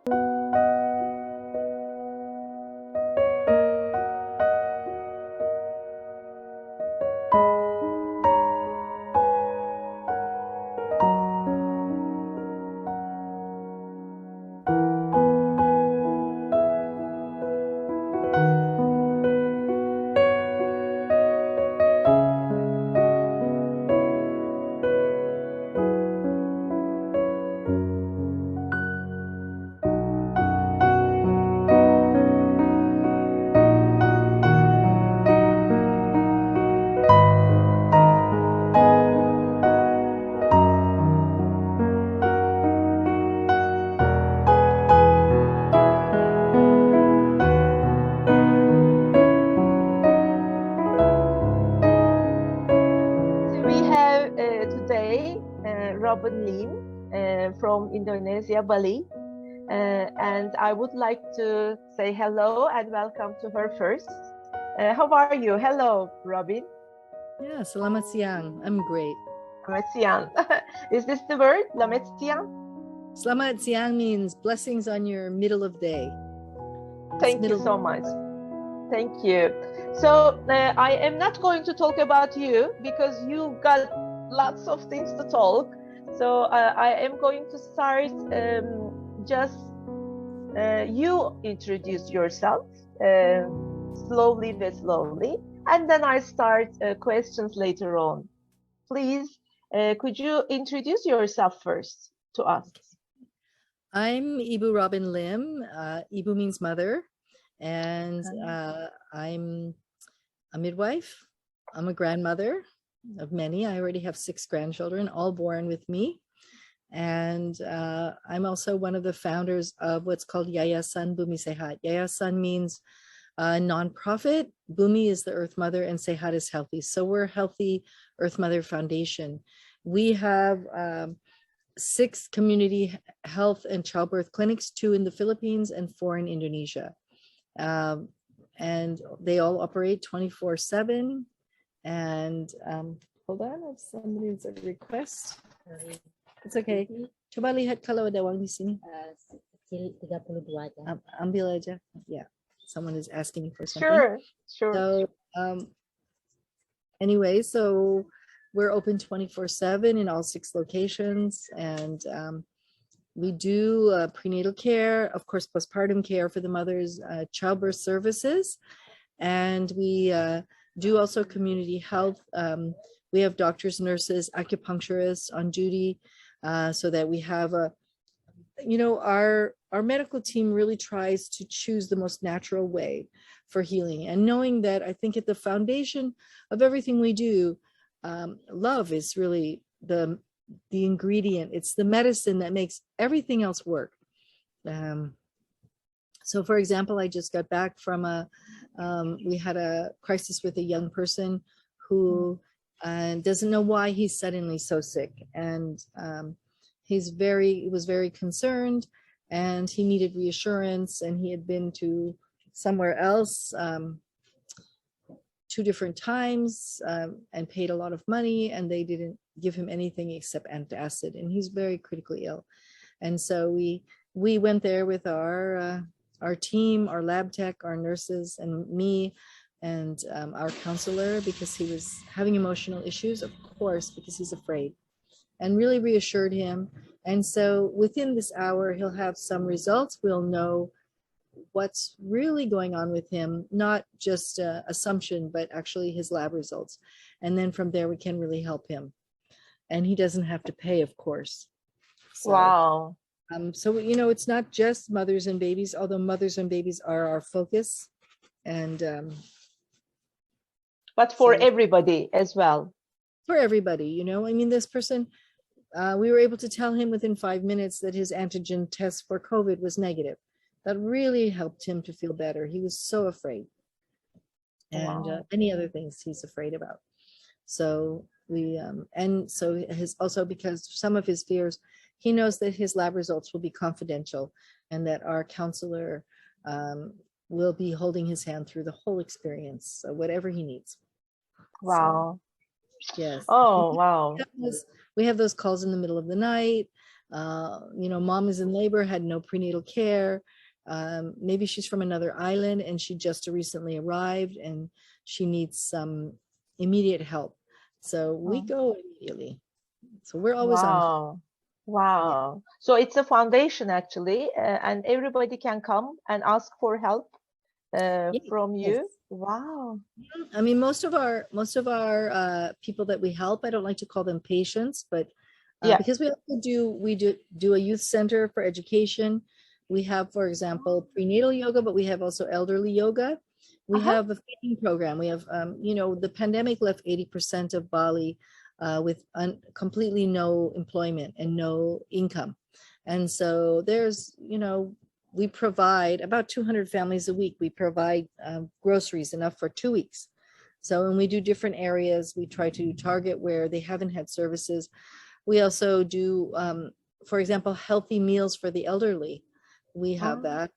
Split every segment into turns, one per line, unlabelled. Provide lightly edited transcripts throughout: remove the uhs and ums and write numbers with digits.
We have today Robin Lim from Indonesia, Bali. And I would like to say hello and welcome to her first. How are you? Hello, Robin.
Yeah, selamat siang. I'm great.
Selamat siang. Is this the word? Selamat siang?
Selamat siang means blessings on your middle of day.
Thank you so much. Thank you. So I am not going to talk about you because you got lots of things to talk. So I am going to start just you introduce yourself slowly but slowly, and then I start questions later on. Please, could you introduce yourself first to us?
I'm Ibu Robin Lim. Ibu means mother, and I'm a midwife. I'm a grandmother of many. I already have 6 grandchildren, all born with me. And I'm also one of the founders of what's called Yayasan Bumi Sehat. Yayasan means nonprofit. Bumi is the Earth Mother and Sehat is healthy. So we're Healthy Earth Mother Foundation. We have 6 community health and childbirth clinics, 2 in the Philippines and 4 in Indonesia. And they all operate 24/7. And hold on, if somebody's a request. It's okay. Coba lihat kalau ada uang di sini.
32 aja.
Ambil aja. Yeah. Someone is asking me for something.
Sure.
So anyway, so we're open 24/7 in all 6 locations, and we do prenatal care, of course, postpartum care for the mothers, childbirth services, and we do also community health. We have doctors, nurses, acupuncturists on duty, so that we have our medical team really tries to choose the most natural way for healing, and knowing that I think at the foundation of everything we do, love is really the ingredient. It's the medicine that makes everything else work. So for example, I just got back from we had a crisis with a young person who doesn't know why he's suddenly so sick, and he was very concerned, and he needed reassurance, and he had been to somewhere else 2 different times and paid a lot of money, and they didn't give him anything except antacid, and he's very critically ill. And so we went there with our team, our lab tech, our nurses, and me, and our counselor, because he was having emotional issues, of course, because he's afraid, and really reassured him. And so within this hour, he'll have some results. We'll know what's really going on with him, not just assumption, but actually his lab results. And then from there, we can really help him. And he doesn't have to pay, of course. So,
wow.
So, it's not just mothers and babies, although mothers and babies are our focus. And
but for everybody as well.
For everybody, I mean, this person, we were able to tell him within 5 minutes that his antigen test for COVID was negative. That really helped him to feel better. He was so afraid. And many other things he's afraid about. So and so also because some of his fears, he knows that his lab results will be confidential, and that our counselor will be holding his hand through the whole experience, so whatever he needs.
Wow.
So, yes.
Oh, wow.
We have those calls in the middle of the night. Mom is in labor, had no prenatal care. Maybe she's from another island and she just recently arrived and she needs some immediate help. So we go immediately. So we're always on call.
Wow. Wow. So it's a foundation actually, and everybody can come and ask for help from you.
Yes.
Wow.
I mean, most of our people that we help, I don't like to call them patients, but because we also do a youth center for education. We have, for example, prenatal yoga, but we have also elderly yoga. We have a feeding program. We have, the pandemic left 80% of Bali with completely no employment and no income. And so there's, we provide about 200 families a week. We provide groceries enough for 2 weeks. So when we do different areas, we try to target where they haven't had services. We also do, for example, healthy meals for the elderly. We have that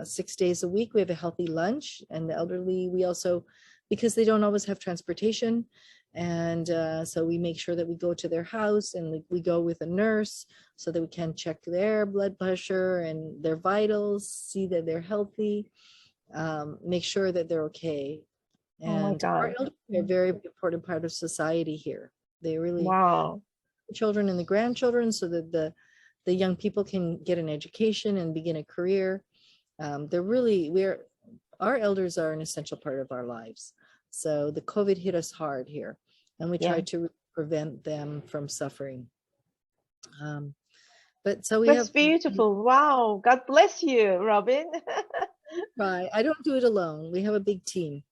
6 days a week. We have a healthy lunch, and the elderly, we also, because they don't always have transportation, and so we make sure that we go to their house and we go with a nurse so that we can check their blood pressure and their vitals, see that they're healthy, make sure that they're okay. And our elders are a very important part of society here. They really, children and the grandchildren, so that the young people can get an education and begin a career. Our elders are an essential part of our lives. So the COVID hit us hard here, and we tried to prevent them from suffering.
That's beautiful. Wow. God bless you, Robin.
Right. I don't do it alone. We have a big team.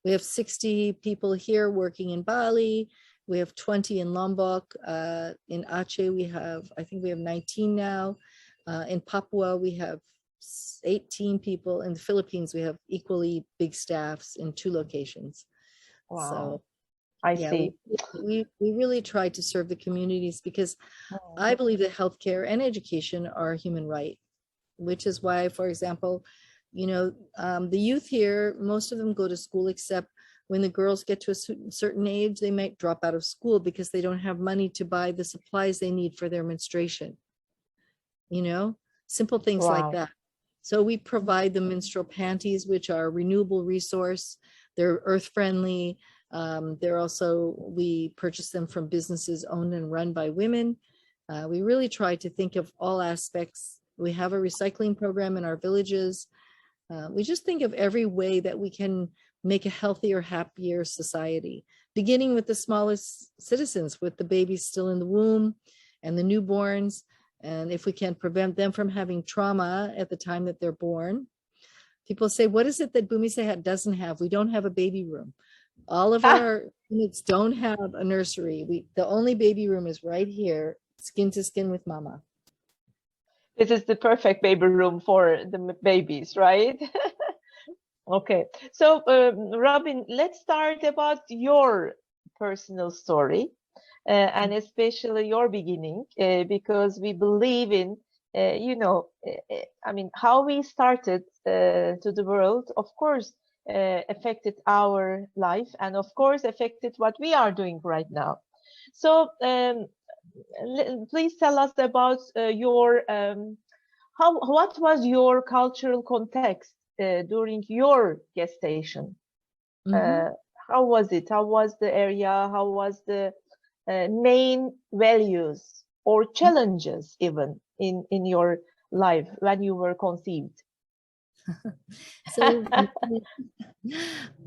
We have 60 people here working in Bali. We have 20 in Lombok. In Aceh, I think we have 19 now. In Papua, we have 18 people. In the Philippines, we have equally big staffs in 2 locations.
Wow.
So
I see.
We really try to serve the communities because I believe that healthcare and education are a human right, which is why, for example, the youth here, most of them go to school, except when the girls get to a certain age, they might drop out of school because they don't have money to buy the supplies they need for their menstruation. Simple things like that. So we provide the menstrual panties, which are a renewable resource. They're earth friendly. We purchase them from businesses owned and run by women. We really try to think of all aspects. We have a recycling program in our villages. We just think of every way that we can make a healthier, happier society, beginning with the smallest citizens, with the babies still in the womb and the newborns. And if we can prevent them from having trauma at the time that they're born. People say, what is it that Bumi Sehat doesn't have? We don't have a baby room. All of our units don't have a nursery. The only baby room is right here, skin to skin with mama.
This is the perfect baby room for the babies, right? Okay. So, Robin, let's start about your personal story. And especially your beginning, because we believe in, how we started to the world, of course, affected our life and, of course, affected what we are doing right now. So please tell us about what was your cultural context during your gestation? How was it? How was the area? How was the main values or challenges even in your life when you were conceived?
So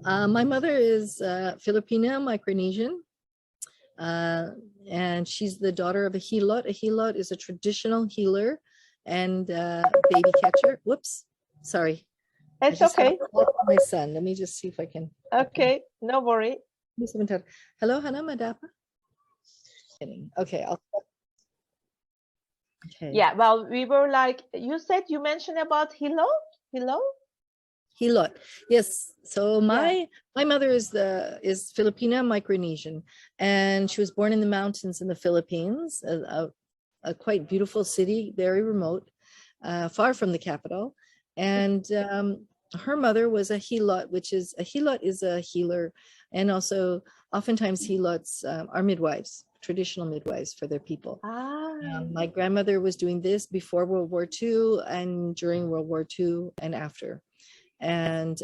my mother is Filipina, Micronesian, and she's the daughter of a hilot. A hilot is a traditional healer and baby catcher. Whoops, sorry.
It's okay.
My son. Let me just see if I can.
Okay, no worry.
Hello, Hannah Madapa. Okay.
Okay. Yeah. Well, we were like, you mentioned about Hilo.
Hilot. Yes. So my mother is Filipina, Micronesian, and she was born in the mountains in the Philippines, a quite beautiful city, very remote, far from the capital. And her mother was a hilot, a hilot is a healer, and also oftentimes helots are midwives, traditional midwives for their people. My grandmother was doing this before World War II and during World War II and after. And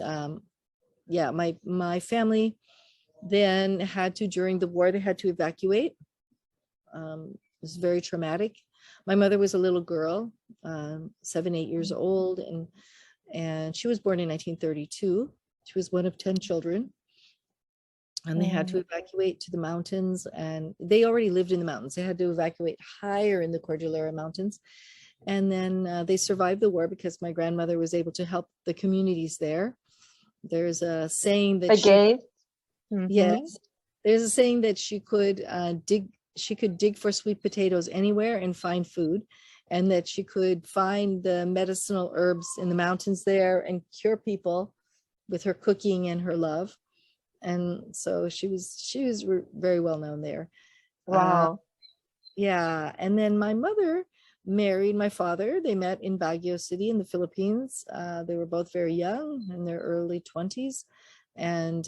yeah, my family then had to, during the war, they had to evacuate. It was very traumatic. My mother was a little girl, 7, 8 years old, and she was born in 1932. She was one of 10 children. And they had to evacuate to the mountains, and they already lived in the mountains. They had to evacuate higher in the Cordillera Mountains. And then they survived the war because my grandmother was able to help the communities there. There's a saying that yes, there's a saying that she could dig for sweet potatoes anywhere and find food, and that she could find the medicinal herbs in the mountains there and cure people with her cooking and her love. And so she was very well known there.
Wow.
Yeah. And then my mother married my father. They met in Baguio City in the Philippines. They were both very young, in their early 20s. And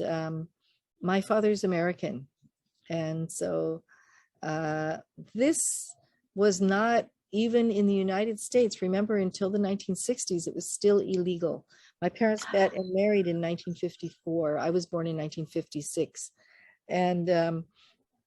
my father's American. And so this was not even in the United States. Remember, until the 1960s, it was still illegal. My parents met and married in 1954. I was born in 1956. And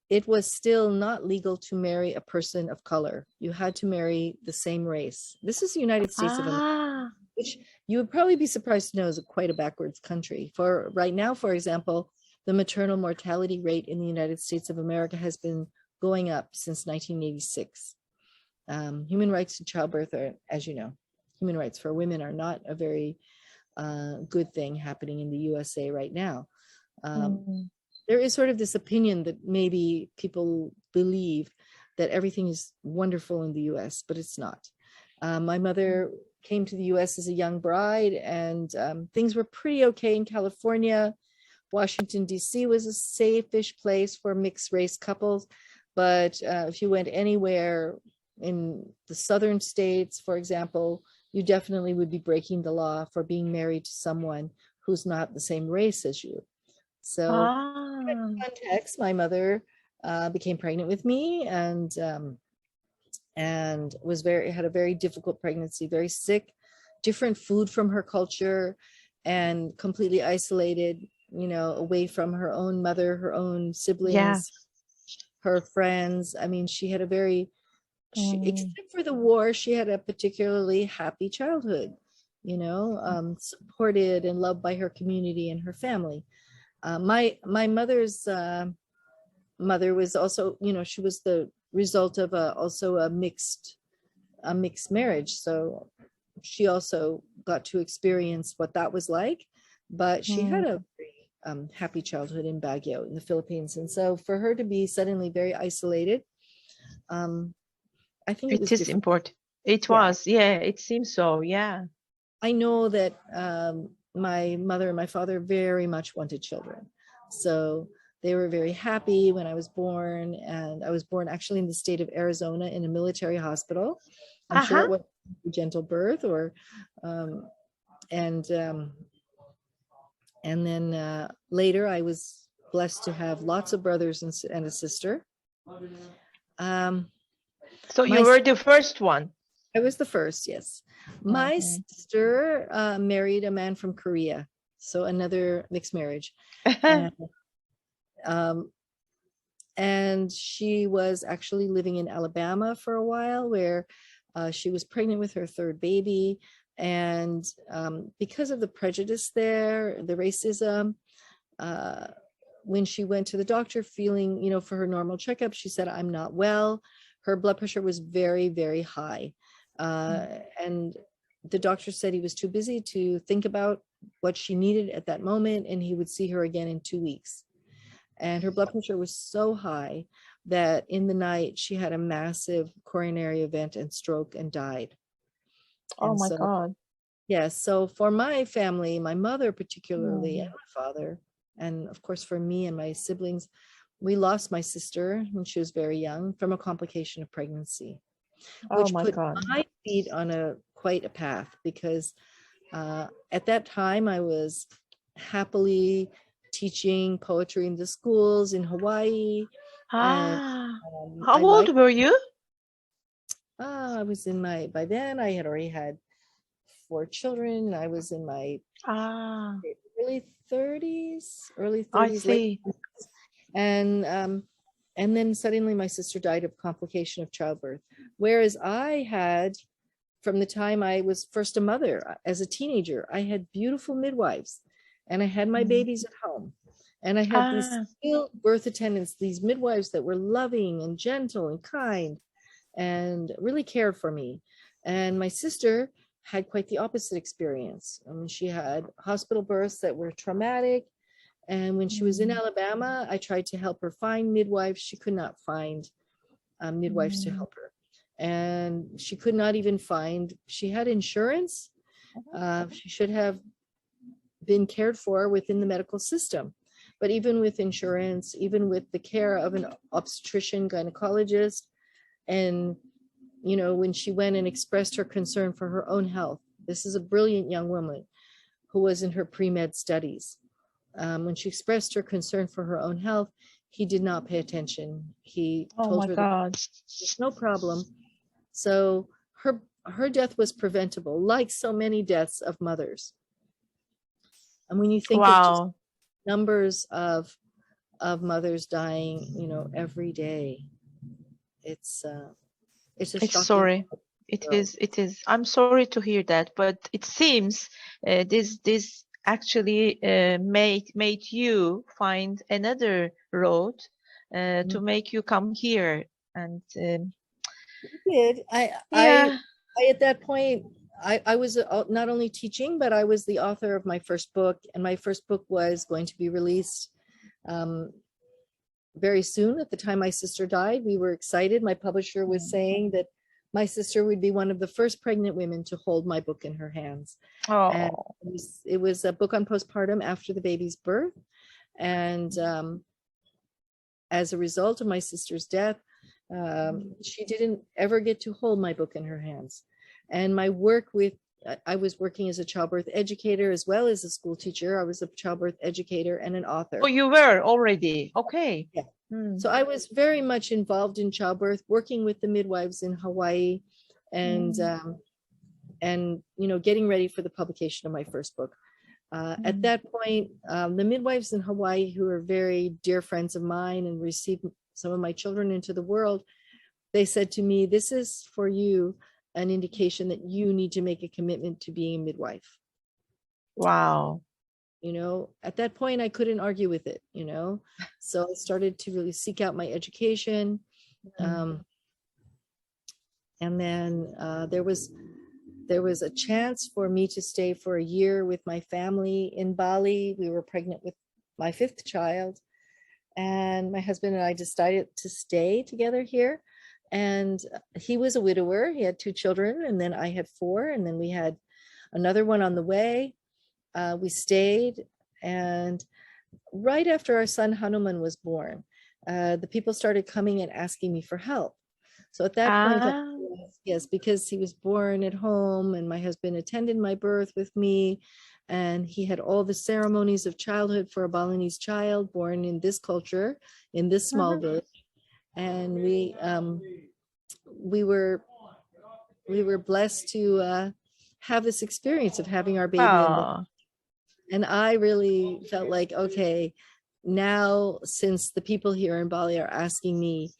it was still not legal to marry a person of color. You had to marry the same race. This is the United States of America, which you would probably be surprised to know is quite a backwards country. For right now, for example, the maternal mortality rate in the United States of America has been going up since 1986. Human rights to childbirth are, as you know, human rights for women are not a very good thing happening in the USA right now. There is sort of this opinion that maybe people believe that everything is wonderful in the US, but it's not. My mother came to the US as a young bride, and things were pretty okay in California. Washington, D.C. was a safe-ish place for mixed race couples. But if you went anywhere in the southern states, for example, you definitely would be breaking the law for being married to someone who's not the same race as you. So in that context, my mother became pregnant with me, and was had a very difficult pregnancy, very sick, different food from her culture, and completely isolated, away from her own mother, her own siblings, her friends. I mean, she had a very, except for the war, she had a particularly happy childhood, supported and loved by her community and her family. My mother's mother was also, she was the result of a mixed marriage. So she also got to experience what that was like, but she had a very happy childhood in Baguio in the Philippines. And so for her to be suddenly very isolated, I think
it is important. It was, it seems so. Yeah.
I know that my mother and my father very much wanted children. So they were very happy when I was born, and I was born actually in the state of Arizona in a military hospital. I'm sure it was a gentle birth, and then later I was blessed to have lots of brothers and a sister.
So you were the first one?
I was the first, yes. My sister married a man from Korea, so another mixed marriage. And she was actually living in Alabama for a while, where she was pregnant with her third baby. And because of the prejudice there, the racism, when she went to the doctor feeling, for her normal checkup, she said, "I'm not well." Her blood pressure was very, very high. And the doctor said he was too busy to think about what she needed at that moment, and he would see her again in 2 weeks. And her blood pressure was so high that in the night she had a massive coronary event and stroke and died.
Oh my God.
Yes. So for my family, my mother particularly, and my father, and of course for me and my siblings, we lost my sister when she was very young from a complication of pregnancy, which put my feet on quite a path, because at that time I was happily teaching poetry in the schools in Hawaii.
How old were you?
I was in my, by then I had already had 4 children. I was in my
Ah,
early 30s,
I
late.
see.
And then suddenly my sister died of complication of childbirth. Whereas I had, from the time I was first a mother, as a teenager, I had beautiful midwives and I had my
Mm.
babies at home. And I had these
Ah,
skilled birth attendants, these midwives that were loving and gentle and kind and really cared for me. And my sister had quite the opposite experience. I mean, she had hospital births that were traumatic. And when she was in
mm,
Alabama, I tried to help her find midwives. She could not find midwives to
mm.
help her. And she could not even find, she had insurance. She should have been cared for within the medical system. But even with insurance, even with the care of an obstetrician, gynecologist, and when she went and expressed her concern for her own health, this is a brilliant young woman who was in her pre-med studies. When she expressed her concern for her own health, he did not pay attention. He
Oh
told
my
her that
God.
there's no problem. So her death was preventable, like so many deaths of mothers. And when you think of just
Wow.
numbers of mothers dying, every day, it's a
It's
shocking.
sorry. It
world.
is. It is. I'm sorry to hear that, but it seems this actually made you find another road to make you come here. And
Did
yeah.
I at that point I was not only teaching, but I was the author of my first book, and my first book was going to be released very soon. At the time my sister died, we were excited. My publisher was saying that my sister would be one of the first pregnant women to hold my book in her hands. And
Oh.
it was a book on postpartum after the baby's birth. And as a result of my sister's death, she didn't ever get to hold my book in her hands. And my work with, I was working as a childbirth educator as well as a school teacher. I was a childbirth educator and an author.
Oh, you were already. Okay.
Yeah. So I was very much involved in childbirth, working with the midwives in Hawaii, and getting ready for the publication of my first book. At that point, the midwives in Hawaii, who are very dear friends of mine and received some of my children into the world, they said to me, "This is for you an indication that you need to make a commitment to being a midwife."
Wow.
At that point, I couldn't argue with it, so I started to really seek out my education. And then there was a chance for me to stay for a year with my family in Bali. We were pregnant with my 5th child, and my husband and I decided to stay together here. And he was a widower. He had 2 children, and then I had 4, and then we had another one on the way. We stayed, and right after our son Hanuman was born, the people started coming and asking me for help. So at that point, yes, because he was born at home and my husband attended my birth with me, and he had all the ceremonies of childhood for a Balinese child born in this culture, in this small village. And we were blessed to have this experience of having our baby in the, and I really felt like, okay, now since the people here in Bali are asking me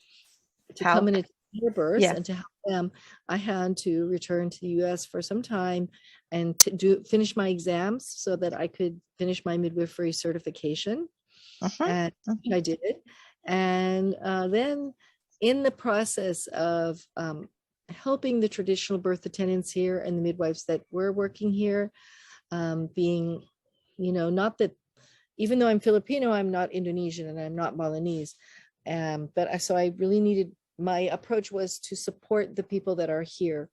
to come in and their births and to help them, I had to return to the US for some time and to finish my exams so that I could finish my midwifery certification. And I did. And then in the process of helping the traditional birth attendants here and the midwives that were working here, being, not that, even though I'm Filipino, I'm not Indonesian and I'm not Balinese. So I really needed, my approach was to support the people that are here,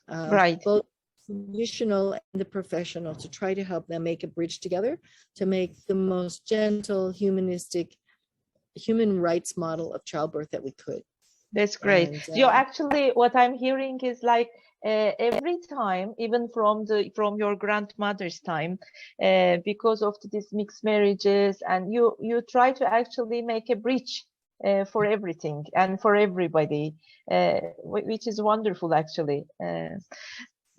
both traditional and the professional, to try to help them make a bridge together to make the most gentle, humanistic, human rights model of childbirth that we could.
That's great. And, so actually, what I'm hearing is like every time, even from your grandmother's time, because of these mixed marriages, and you try to actually make a bridge for everything and for everybody, which is wonderful, actually.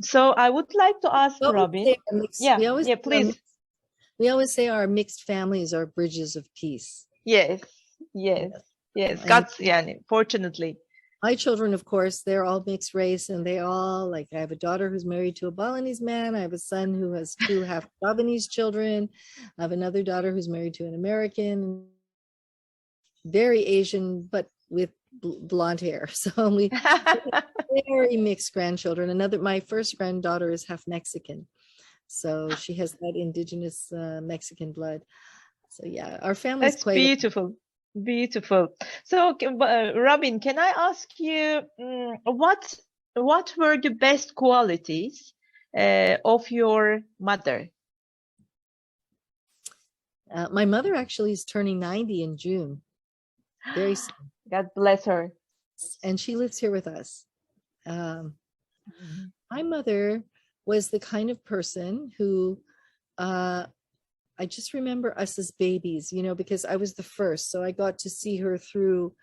So I would like to ask
We always
Robin.
say our mixed-
Yeah,
we always
yeah,
say our
please.
mixed- we always say our mixed families are bridges of peace.
Yes, yes, yes.
And
God's, yeah, fortunately.
my children, of course, they're all mixed race, and they all, like, I have a daughter who's married to a Balinese man. I have a son who has two half Javanese children. I have another daughter who's married to an American, very Asian, but with blonde hair. So we very mixed grandchildren. My first granddaughter is half Mexican. So she has that indigenous Mexican blood. So yeah, our family is
That's
quite
beautiful. Beautiful. So, Robin, can I ask you what were the best qualities of your mother?
my mother actually is turning 90 in June. Very soon.
God bless her.
And she lives here with us. My mother was the kind of person who I just remember us as babies, because I was the first. So I got to see her through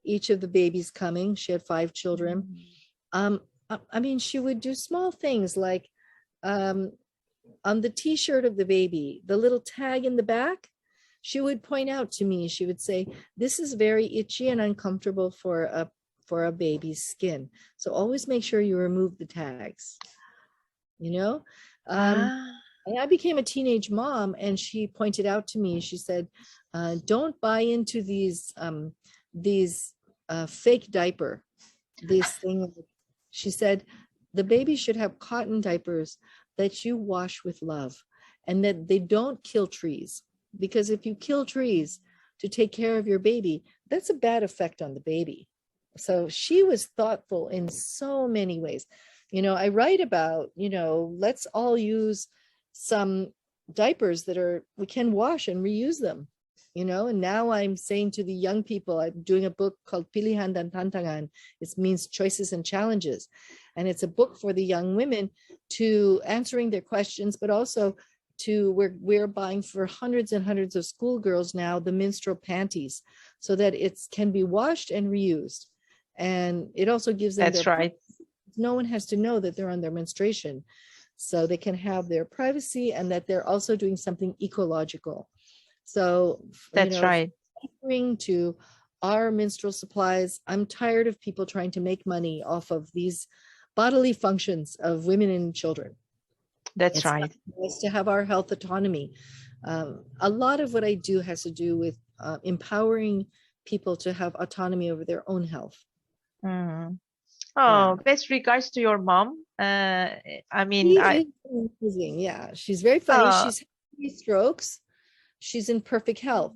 each of the babies coming. She had 5 children. I mean, she would do small things like on the t-shirt of the baby, the little tag in the back, she would point out to me, she would say, this is very itchy and uncomfortable for a baby's skin. So always make sure you remove the tags, And I became a teenage mom, and she pointed out to me, she said, don't buy into these fake diaper, these things. She said, the baby should have cotton diapers that you wash with love, and that they don't kill trees. Because if you kill trees to take care of your baby, that's a bad effect on the baby. So she was thoughtful in so many ways. I write about, let's all use some diapers that we can wash and reuse them, and now I'm saying to the young people, I'm doing a book called Pilihan dan Tantangan. It means choices and challenges. And it's a book for the young women to answering their questions, but also we're buying for hundreds and hundreds of schoolgirls now the menstrual panties so that it can be washed and reused. And it also gives them
That's right.
No one has to know that they're on their menstruation, so they can have their privacy and that they're also doing something ecological. So
that's right.
Referring to our menstrual supplies, I'm tired of people trying to make money off of these bodily functions of women and children.
That's right.
It's to have our health autonomy. A lot of what I do has to do with empowering people to have autonomy over their own health.
Mm. Oh, best regards to your mom. I mean,
amazing. Yeah, she's very funny. She's had 3 strokes. She's in perfect health,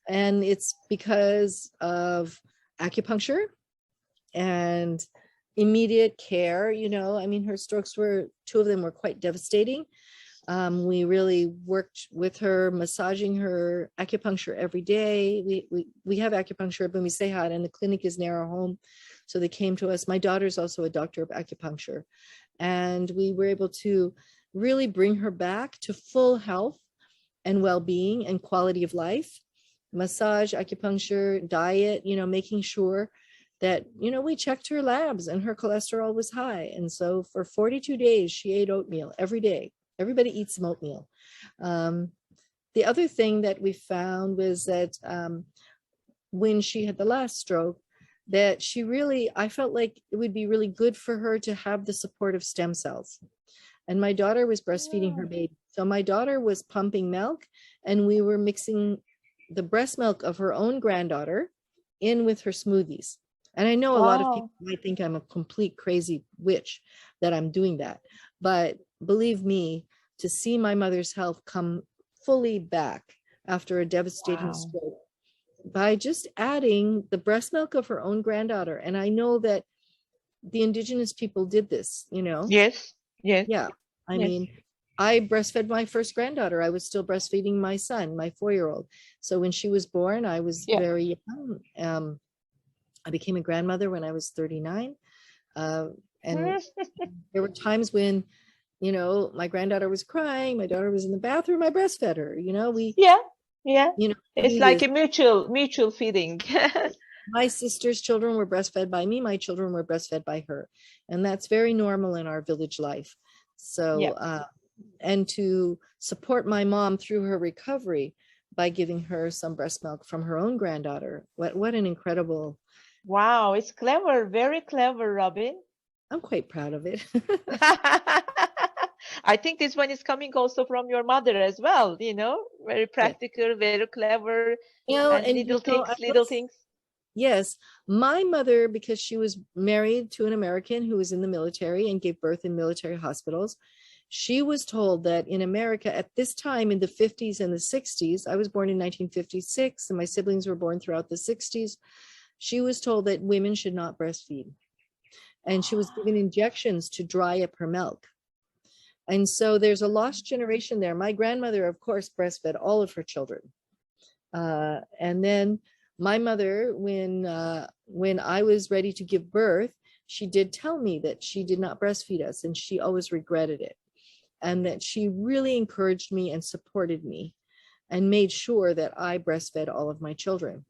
and it's because of acupuncture and immediate care. I mean, her strokes 2 of them were quite devastating. We really worked with her, massaging her, acupuncture every day. We have acupuncture at Bumisehat, and the clinic is near our home. So they came to us. My daughter's also a doctor of acupuncture. And we were able to really bring her back to full health and well-being and quality of life. Massage, acupuncture, diet, making sure that, we checked her labs and her cholesterol was high. And so for 42 days, she ate oatmeal every day. Everybody eats some oatmeal. The other thing that we found was that when she had the last stroke, that I felt like it would be really good for her to have the support of stem cells. And my daughter was breastfeeding her baby. So my daughter was pumping milk, and we were mixing the breast milk of her own granddaughter in with her smoothies. And I know a lot of people might think I'm a complete crazy witch that I'm doing that. But believe me, to see my mother's health come fully back after a devastating stroke by just adding the breast milk of her own granddaughter. And I know that the indigenous people did this,
Yes.
Yeah. I mean, I breastfed my first granddaughter. I was still breastfeeding my son, my 4-year-old. So when she was born, I was very young. I became a grandmother when I was 39. And there were times when, my granddaughter was crying, my daughter was in the bathroom, I breastfed her,
Yeah.
You know,
It's
do
like
this.
a mutual feeding.
My sister's children were breastfed by me. My children were breastfed by her. And that's very normal in our village life. So,
Yeah.
and to support my mom through her recovery by giving her some breast milk from her own granddaughter. What an incredible,
Wow, it's clever, very clever, Robin.
I'm quite proud of it.
I think this one is coming also from your mother as well, very
Yeah.
practical, very clever, and little things,
I
little
must-
things.
Yes, my mother, because she was married to an American who was in the military and gave birth in military hospitals, she was told that in America at this time in the 50s and the 60s, I was born in 1956 and my siblings were born throughout the 60s, she was told that women should not breastfeed. And she was given injections to dry up her milk. And so there's a lost generation there. My grandmother, of course, breastfed all of her children. And then my mother, when I was ready to give birth, she did tell me that she did not breastfeed us and she always regretted it. And that she really encouraged me and supported me and made sure that I breastfed all of my children.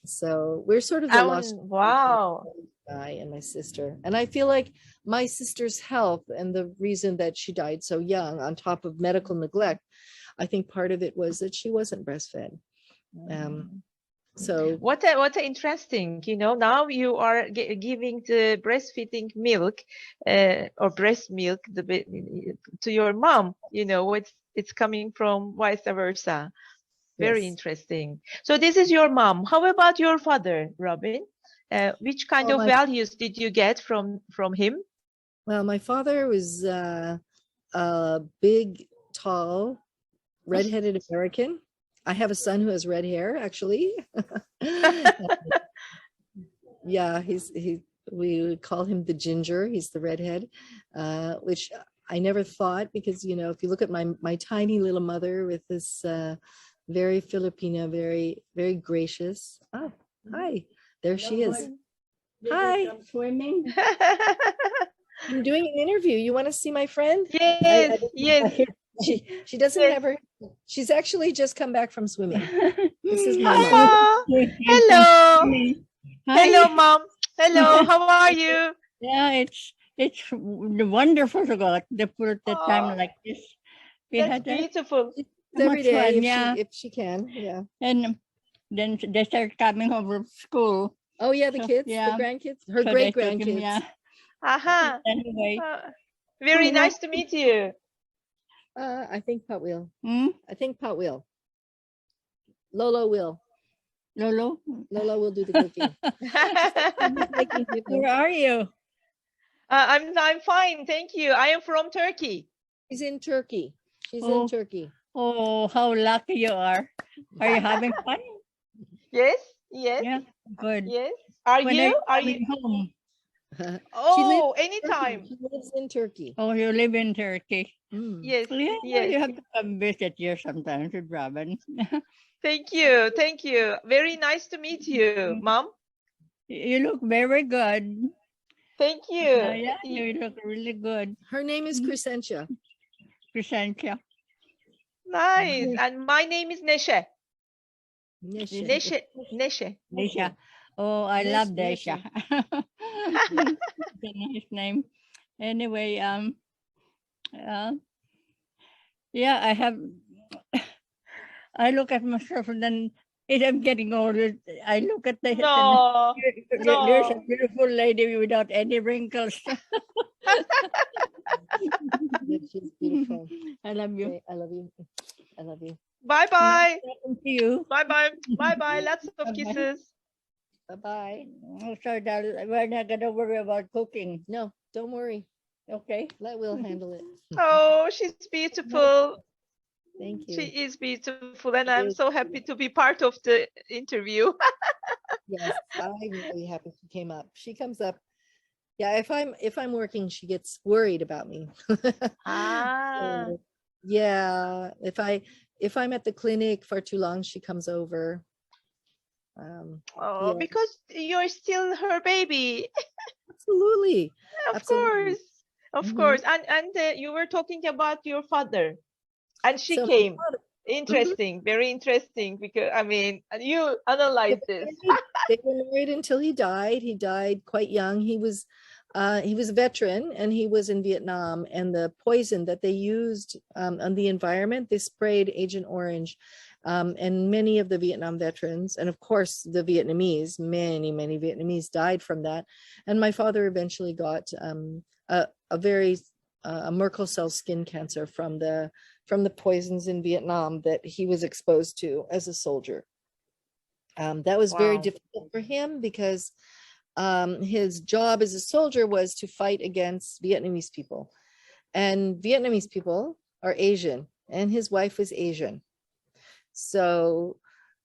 So we're sort of the lost
Wow.
guy and my sister. And I feel like my sister's health and the reason that she died so young on top of medical neglect, I think part of it was that she wasn't breastfed. So
what interesting, now you are giving the breastfeeding milk or breast milk to your mom, it's coming from vice versa. Very
yes.
interesting. So this is your mom. How about your father, Robin? Which kind of values did you get from him?
Well, my father was a big, tall, redheaded American. I have a son who has red hair, actually. Yeah, we would call him the ginger. He's the redhead, which I never thought because, if you look at my tiny little mother with this very Filipina, very, very gracious. Oh, hi. There she is. Hi.
Swimming.
I'm doing an interview. You want to see my friend?
Yes, yes.
She doesn't have her. She's actually just come back from swimming. This is my mom.
Hello.
Hi.
Hello, mom. Hello. How are you?
Yeah, it's wonderful to go the time like this. We
That's beautiful.
Every day,
fun,
if she can, yeah.
And then they start coming over from school.
Oh yeah, the kids, the grandkids, her great grandkids.
Yeah.
Aha.
Anyway,
very nice to meet you.
I think Pat will.
I
think Pat will. Lolo will.
Lolo
will do the cooking.
Where are you?
I'm fine, thank you. I am from Turkey.
She's in Turkey. She's in Turkey.
Oh, how lucky you are. Are you having fun?
Yes.
Yeah, good.
Yes. Are you
home?
Oh, anytime.
She lives in Turkey.
Oh, you live in Turkey.
Yes.
Yeah,
yes.
You have to come visit here sometimes with Robin.
Thank you. Thank you. Very nice to meet you, Mom.
You look very good.
Thank you.
Yeah, you look really good.
Her name is Crescentia.
Crescentia.
Nice. And my name is Neşe.
Neşe.
Neşe.
Oh, I love Desha. His name. Anyway, yeah, I look at myself and then as I'm getting older, I look at the there's a beautiful lady without any wrinkles.
She's beautiful.
I love you.
I love you. I love you.
Bye bye.
Nice to you.
Bye bye. Bye bye. Lots of kisses.
Bye bye.
Oh, sorry, darling. We're not gonna worry about cooking.
No, don't worry.
Okay.
Let Will handle it.
Oh, she's beautiful.
Thank you.
She is beautiful, and I'm so happy to be part of the interview.
Yes, I'm really happy she came up. She comes up. Yeah, if I'm working, she gets worried about me. So, yeah, if I'm at the clinic for too long, she comes over.
Because you're still her baby.
Absolutely.
Of course. And you were talking about your father, and she came. Interesting, very interesting, because I mean, you analyze this.
They were married until he died. He died quite young. He was a veteran, and he was in Vietnam. And the poison that they used on the environment, they sprayed Agent Orange. And many of the Vietnam veterans, and of course the Vietnamese, many Vietnamese died from that. And my father eventually got a Merkel cell skin cancer from the poisons in Vietnam that he was exposed to as a soldier. That was very
Wow.
difficult for him because his job as a soldier was to fight against Vietnamese people. And Vietnamese people are Asian, and his wife was Asian. So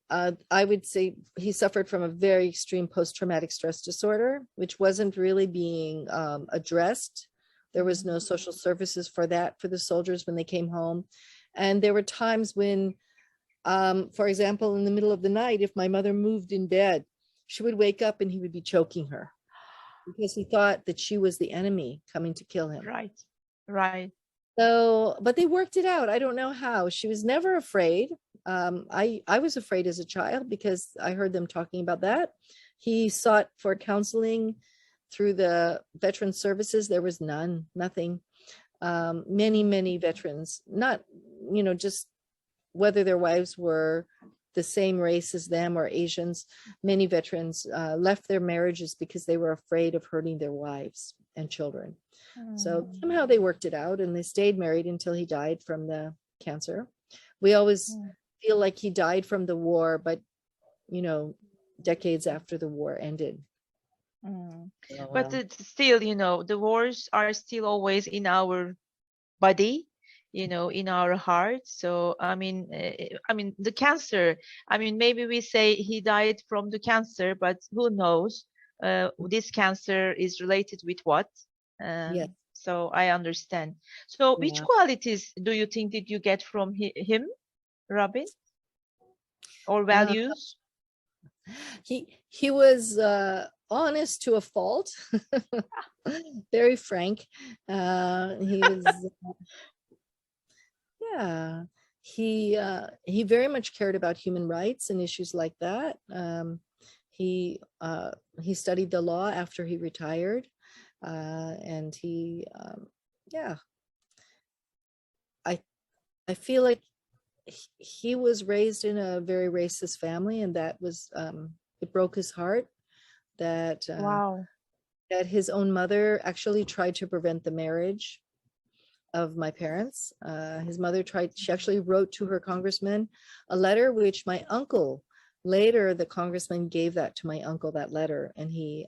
I would say he suffered from a very extreme post-traumatic stress disorder, which wasn't really being addressed. There was no social services for that for the soldiers when they came home. And there were times when, for example, in the middle of the night, if my mother moved in bed, she would wake up and he would be choking her because he thought that she was the enemy coming to kill him.
Right, right.
So, but they worked it out. I don't know how. She was never afraid. I was afraid as a child because I heard them talking about that. He sought for counseling through the veteran services. There was nothing. Many veterans, not, just whether their wives were the same race as them or Asians, many veterans left their marriages because they were afraid of hurting their wives and children. So somehow they worked it out and they stayed married until he died from the cancer. We always feel like he died from the war, but decades after the war ended. So,
But it's still, the wars are still always in our body, in our heart. So I mean, the cancer, maybe we say he died from the cancer, but who knows this cancer is related with what.
Yes.
So I understand. So which qualities do you think did you get from him, Robin, or values?
He was honest to a fault. Very frank. He was he very much cared about human rights and issues like that. He studied the law after he retired, and I feel like he was raised in a very racist family, and that was it broke his heart that
Wow.
that his own mother actually tried to prevent the marriage of my parents. His mother she actually wrote to her congressman a letter, which my uncle, later the congressman gave that to my uncle, that letter, and he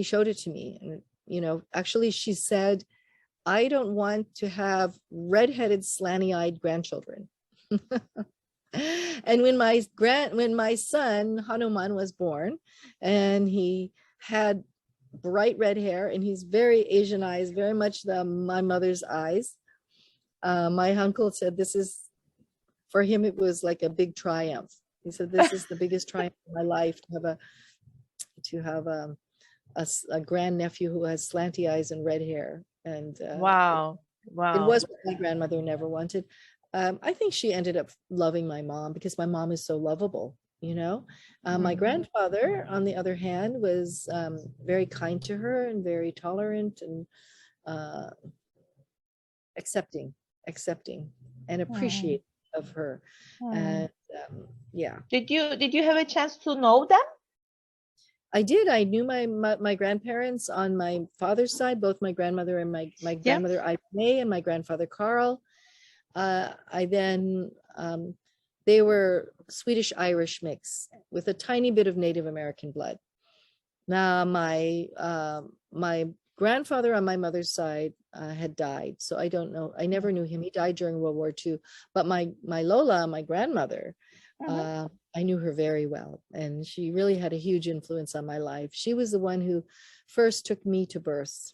showed it to me. And actually she said, I don't want to have redheaded, slanty-eyed grandchildren. And when my son Hanuman was born, and he had bright red hair and he's very Asian eyes, very much my mother's eyes, my uncle said for him it was like a big triumph. He said, this is the biggest triumph of my life, to have a grandnephew who has slanty eyes and red hair. And
wow.
It was what my grandmother never wanted. I think she ended up loving my mom because my mom is so lovable, My grandfather, on the other hand, was very kind to her and very tolerant and accepting and appreciative of her. And Did
you have a chance to know them?
I did. I knew my grandparents on my father's side, both my grandmother and my grandmother May and my grandfather Carl. They were Swedish Irish mix with a tiny bit of Native American blood. Now my grandfather on my mother's side had died, so I don't know. I never knew him. He died during World War II. But my Lola, my grandmother, I knew her very well, and she really had a huge influence on my life. She was the one who first took me to birth.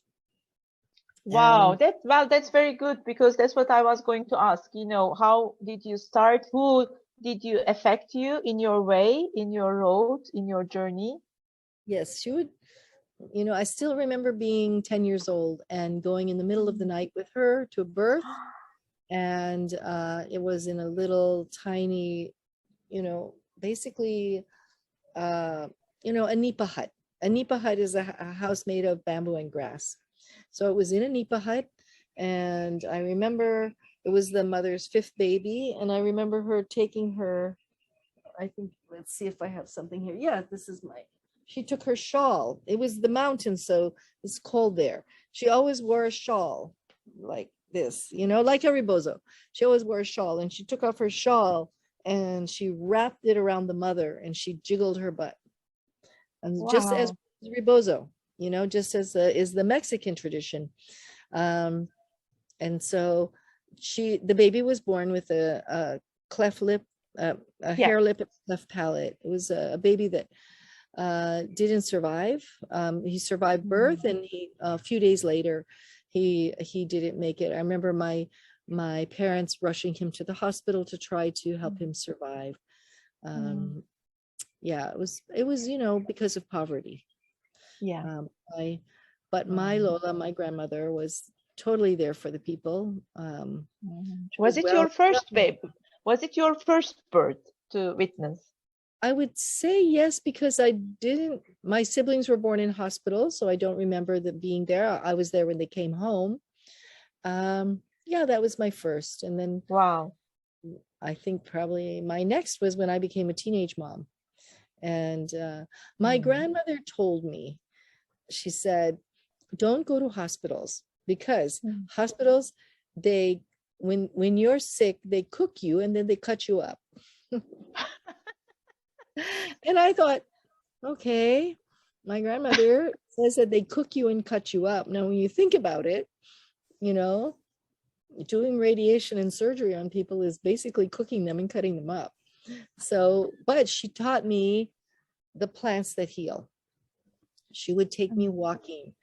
Wow, that's very good, because that's what I was going to ask. How did you start? Who did you affect you in your way, in your road, in your journey?
Yes, she would. I still remember being 10 years old and going in the middle of the night with her to birth. and it was in a little tiny, basically, a nipa hut. A nipa hut is a house made of bamboo and grass. So it was in a nipa hut, and I remember it was the mother's fifth baby, and I remember her taking her, I think, let's see if I have something here. Yeah, she took her shawl. It was the mountains, so it's cold there. She always wore a shawl like this, like a rebozo. She always wore a shawl, and she took off her shawl and she wrapped it around the mother and she jiggled her butt. And just as rebozo, just as is the Mexican tradition. And so the baby was born with a cleft lip, a hair lip, cleft palate. It was a baby that didn't survive. He survived birth, and a few days later, he didn't make it. I remember my parents rushing him to the hospital to try to help him survive. Yeah, it was because of poverty.
Yeah.
But my Lola, my grandmother, was totally there for the people.
Was it your first baby? Was it your first birth to witness?
I would say yes, because my siblings were born in hospitals, so I don't remember them being there. I was there when they came home. Yeah, that was my first. And then
wow,
I think probably my next was when I became a teenage mom. And my grandmother told me, she said, don't go to hospitals, because hospitals, when you're sick, they cook you and then they cut you up. And I thought, okay, my grandmother says that they cook you and cut you up. Now, when you think about it, doing radiation and surgery on people is basically cooking them and cutting them up. So, but she taught me the plants that heal. She would take me walking,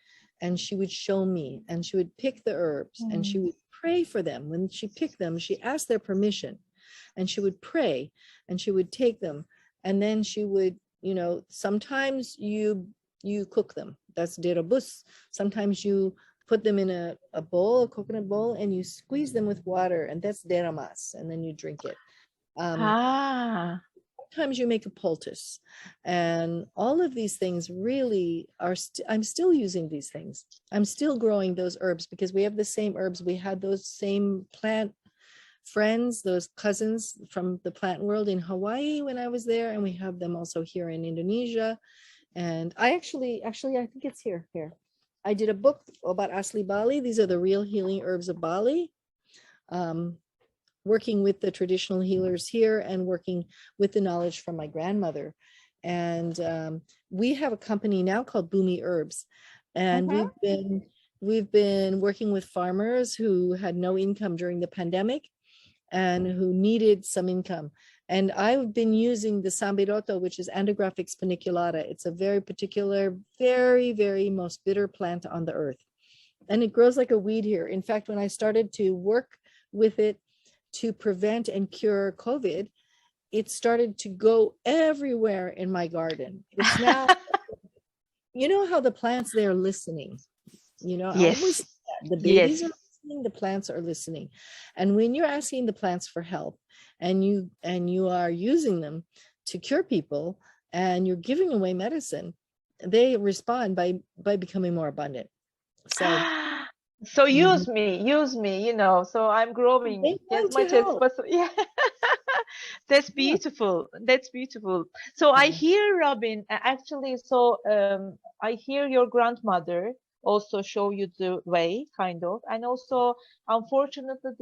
and she would show me, and she would pick the herbs, and she would pray for them. When she picked them, she asked their permission, and she would pray, and she would take them, and then she would, sometimes you cook them. That's derabus. Sometimes you put them in a bowl, a coconut bowl, and you squeeze them with water, and that's deramas, and then you drink it. Sometimes you make a poultice, and all of these things really are, I'm still using these things. I'm still growing those herbs because we have the same herbs. We had those same plant friends, those cousins from the plant world in Hawaii when I was there, and we have them also here in Indonesia. And I actually, I think it's here. I did a book about Asli Bali. These are the real healing herbs of Bali. Working with the traditional healers here and working with the knowledge from my grandmother. And we have a company now called Bumi Herbs. And we've been working with farmers who had no income during the pandemic and who needed some income. And I've been using the Sambiroto, which is Andrographix paniculata. It's a very particular, very, very most bitter plant on the earth. And it grows like a weed here. In fact, when I started to work with it to prevent and cure COVID, it started to go everywhere in my garden. It's now, how the plants, they're listening,
Yes.
The babies are listening, the plants are listening. And when you're asking the plants for help and you are using them to cure people and you're giving away medicine, they respond by becoming more abundant.
So use me, so I'm growing as much as possible. Yeah. That's beautiful. That's beautiful. So I hear, Robin, actually, I hear your grandmother also show you the way, kind of, and also, unfortunately,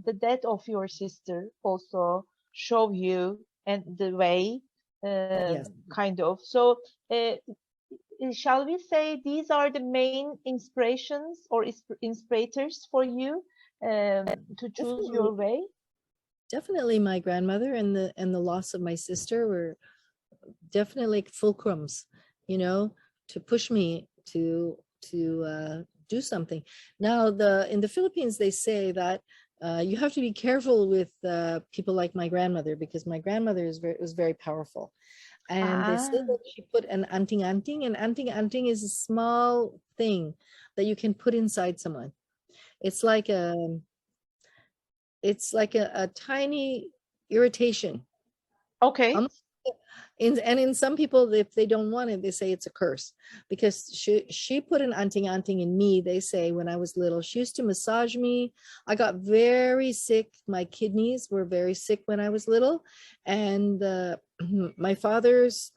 the death of your sister also show you and the way, kind of. So shall we say these are the main inspirations or inspirators for you to choose your way?
Definitely my grandmother and the loss of my sister were definitely fulcrums, to push me to do something. Now, in the Philippines, they say that you have to be careful with people like my grandmother, because my grandmother was very powerful. And they say that she put an anting-anting, and anting-anting is a small thing that you can put inside someone. It's like it's like a tiny irritation.
Okay.
And in some people, if they don't want it, they say it's a curse, because she put an anting in me, they say, when I was little. She used to massage me. I got very sick. My kidneys were very sick when I was little. And my father's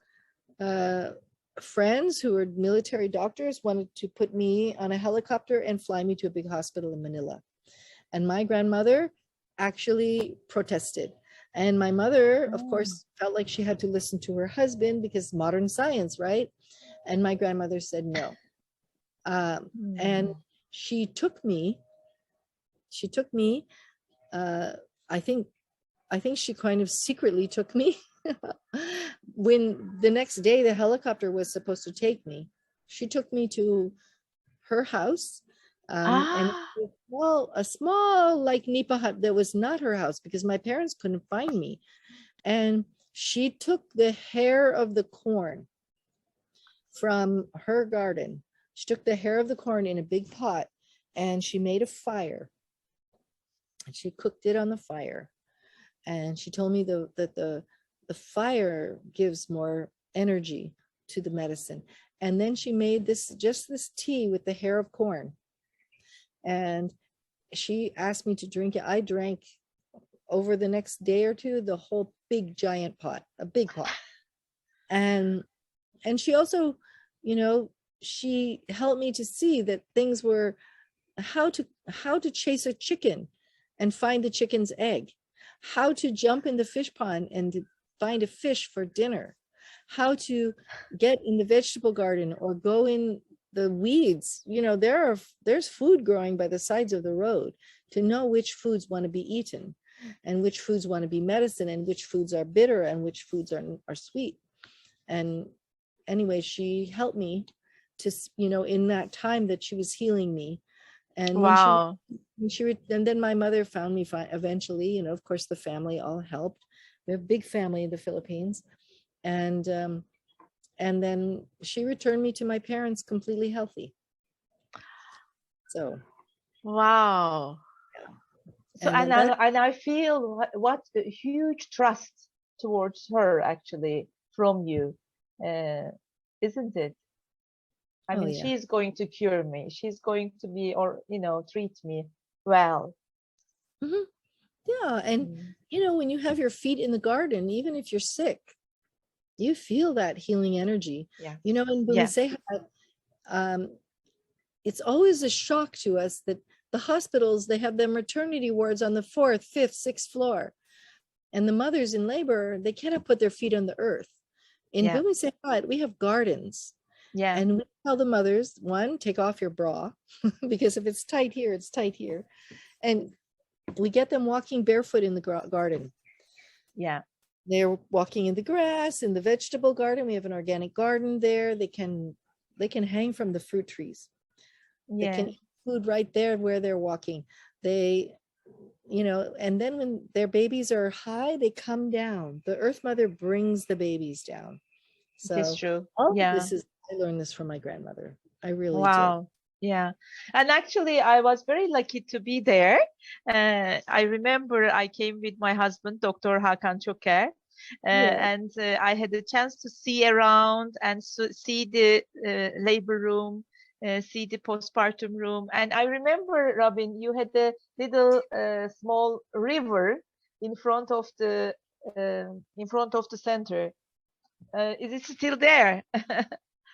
friends who were military doctors wanted to put me on a helicopter and fly me to a big hospital in Manila. And my grandmother actually protested. And my mother, of course, felt like she had to listen to her husband because modern science, right? And my grandmother said no. And she took me. I think she kind of secretly took me. When the next day the helicopter was supposed to take me, she took me to her house. And a small like nipa hut that was not her house, because my parents couldn't find me. And she took the hair of the corn from her garden. She took the hair of the corn in a big pot, and she made a fire, and she cooked it on the fire. And she told me that the fire gives more energy to the medicine. And then she made this tea with the hair of corn. And she asked me to drink it. I drank over the next day or two the whole big giant pot, a big pot. And she also, she helped me to see that things were how to chase a chicken and find the chicken's egg, how to jump in the fish pond and find a fish for dinner, how to get in the vegetable garden or go in the weeds. There's food growing by the sides of the road, to know which foods want to be eaten and which foods want to be medicine and which foods are bitter and which foods are sweet. And anyway, she helped me to, in that time that she was healing me. And
wow.
And then my mother found me eventually, of course, the family all helped. We have a big family in the Philippines. And then she returned me to my parents completely healthy. So.
Wow. So and I feel what a huge trust towards her actually from you, isn't it? I mean, she's going to cure me. She's going to be, or treat me well.
Mm-hmm. Yeah, and when you have your feet in the garden, even if you're sick, you feel that healing energy.
Yeah.
And when we say it's always a shock to us that the hospitals, they have their maternity wards on the 4th, 5th, 6th floor. And the mothers in labor, they cannot put their feet on the earth. In Bumisay Hut, we have gardens.
Yeah.
And we tell the mothers, one, take off your bra, because if it's tight here, it's tight here. And we get them walking barefoot in the garden.
Yeah.
They're walking in the grass, in the vegetable garden. We have an organic garden there. They can hang from the fruit trees.
Yeah.
They can eat food right there where they're walking. They, and then when their babies are high, they come down. The Earth Mother brings the babies down. So
it's true.
I learned this from my grandmother. I really
did. Yeah. And actually, I was very lucky to be there. I remember I came with my husband, Dr. Hakan Çoker, and I had a chance to see around and see the labor room, see the postpartum room. And I remember, Robin, you had a little small river in front of the center. Is it still there?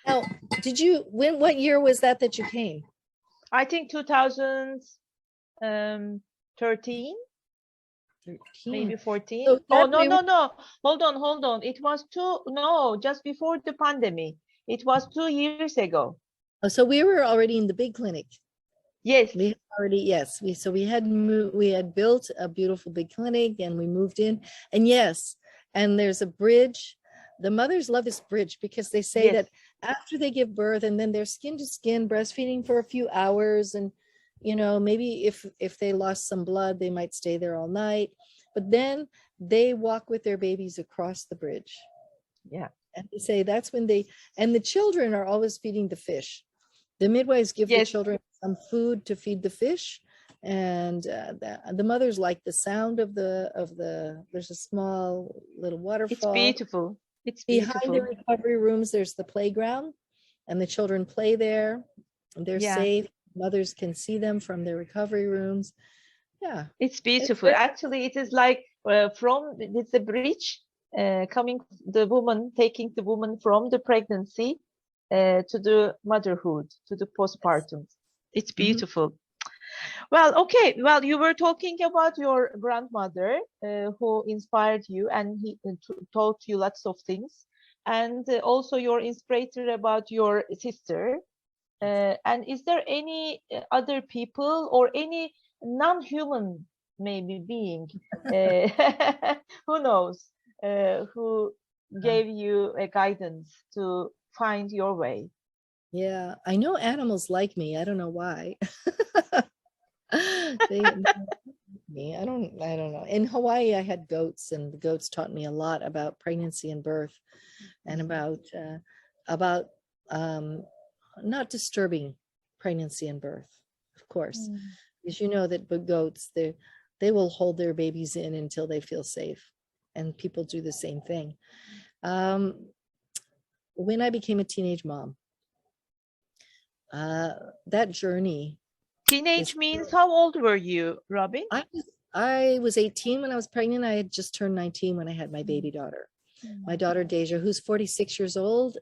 Now, what year was that you came?
I think 2013, maybe 14. So no. Hold on. It was just before the pandemic. It was 2 years ago.
Oh, so we were already in the big clinic.
Yes.
We had built a beautiful big clinic, and we moved in. And and there's a bridge. The mothers love this bridge because they say that after they give birth and then they're skin to skin breastfeeding for a few hours, and maybe if they lost some blood, they might stay there all night, but then they walk with their babies across the bridge.
Yeah.
And they say that's when the children are always feeding the fish. The midwives give the children some food to feed the fish, And the mothers like the sound of the there's a small little
It's
waterfall.
beautiful. It's
Behind the
beautiful.
recovery rooms, there's the playground, and the children play there. They're
Yeah.
safe. Mothers can see them from their recovery rooms. Yeah.
It's beautiful. Actually, it is like it's a bridge coming, the woman taking the woman from the pregnancy to the motherhood, to the postpartum. It's beautiful. Well, okay. Well, you were talking about your grandmother who inspired you and he taught you lots of things, and also your inspirator about your sister. And is there any other people or any non-human maybe being, who knows, who gave you a guidance to find your way?
Yeah, I know animals like me. I don't know why. They me. I don't know. In Hawaii, I had goats, and the goats taught me a lot about pregnancy and birth, and about not disturbing pregnancy and birth, of course. Because you know that goats, they will hold their babies in until they feel safe, and people do the same thing. When I became a teenage mom, that journey.
Teenage means how old were you, Robin?
I was 18 when I was pregnant. I had just turned 19 when I had my baby daughter. My daughter Deja, who's 46 years old.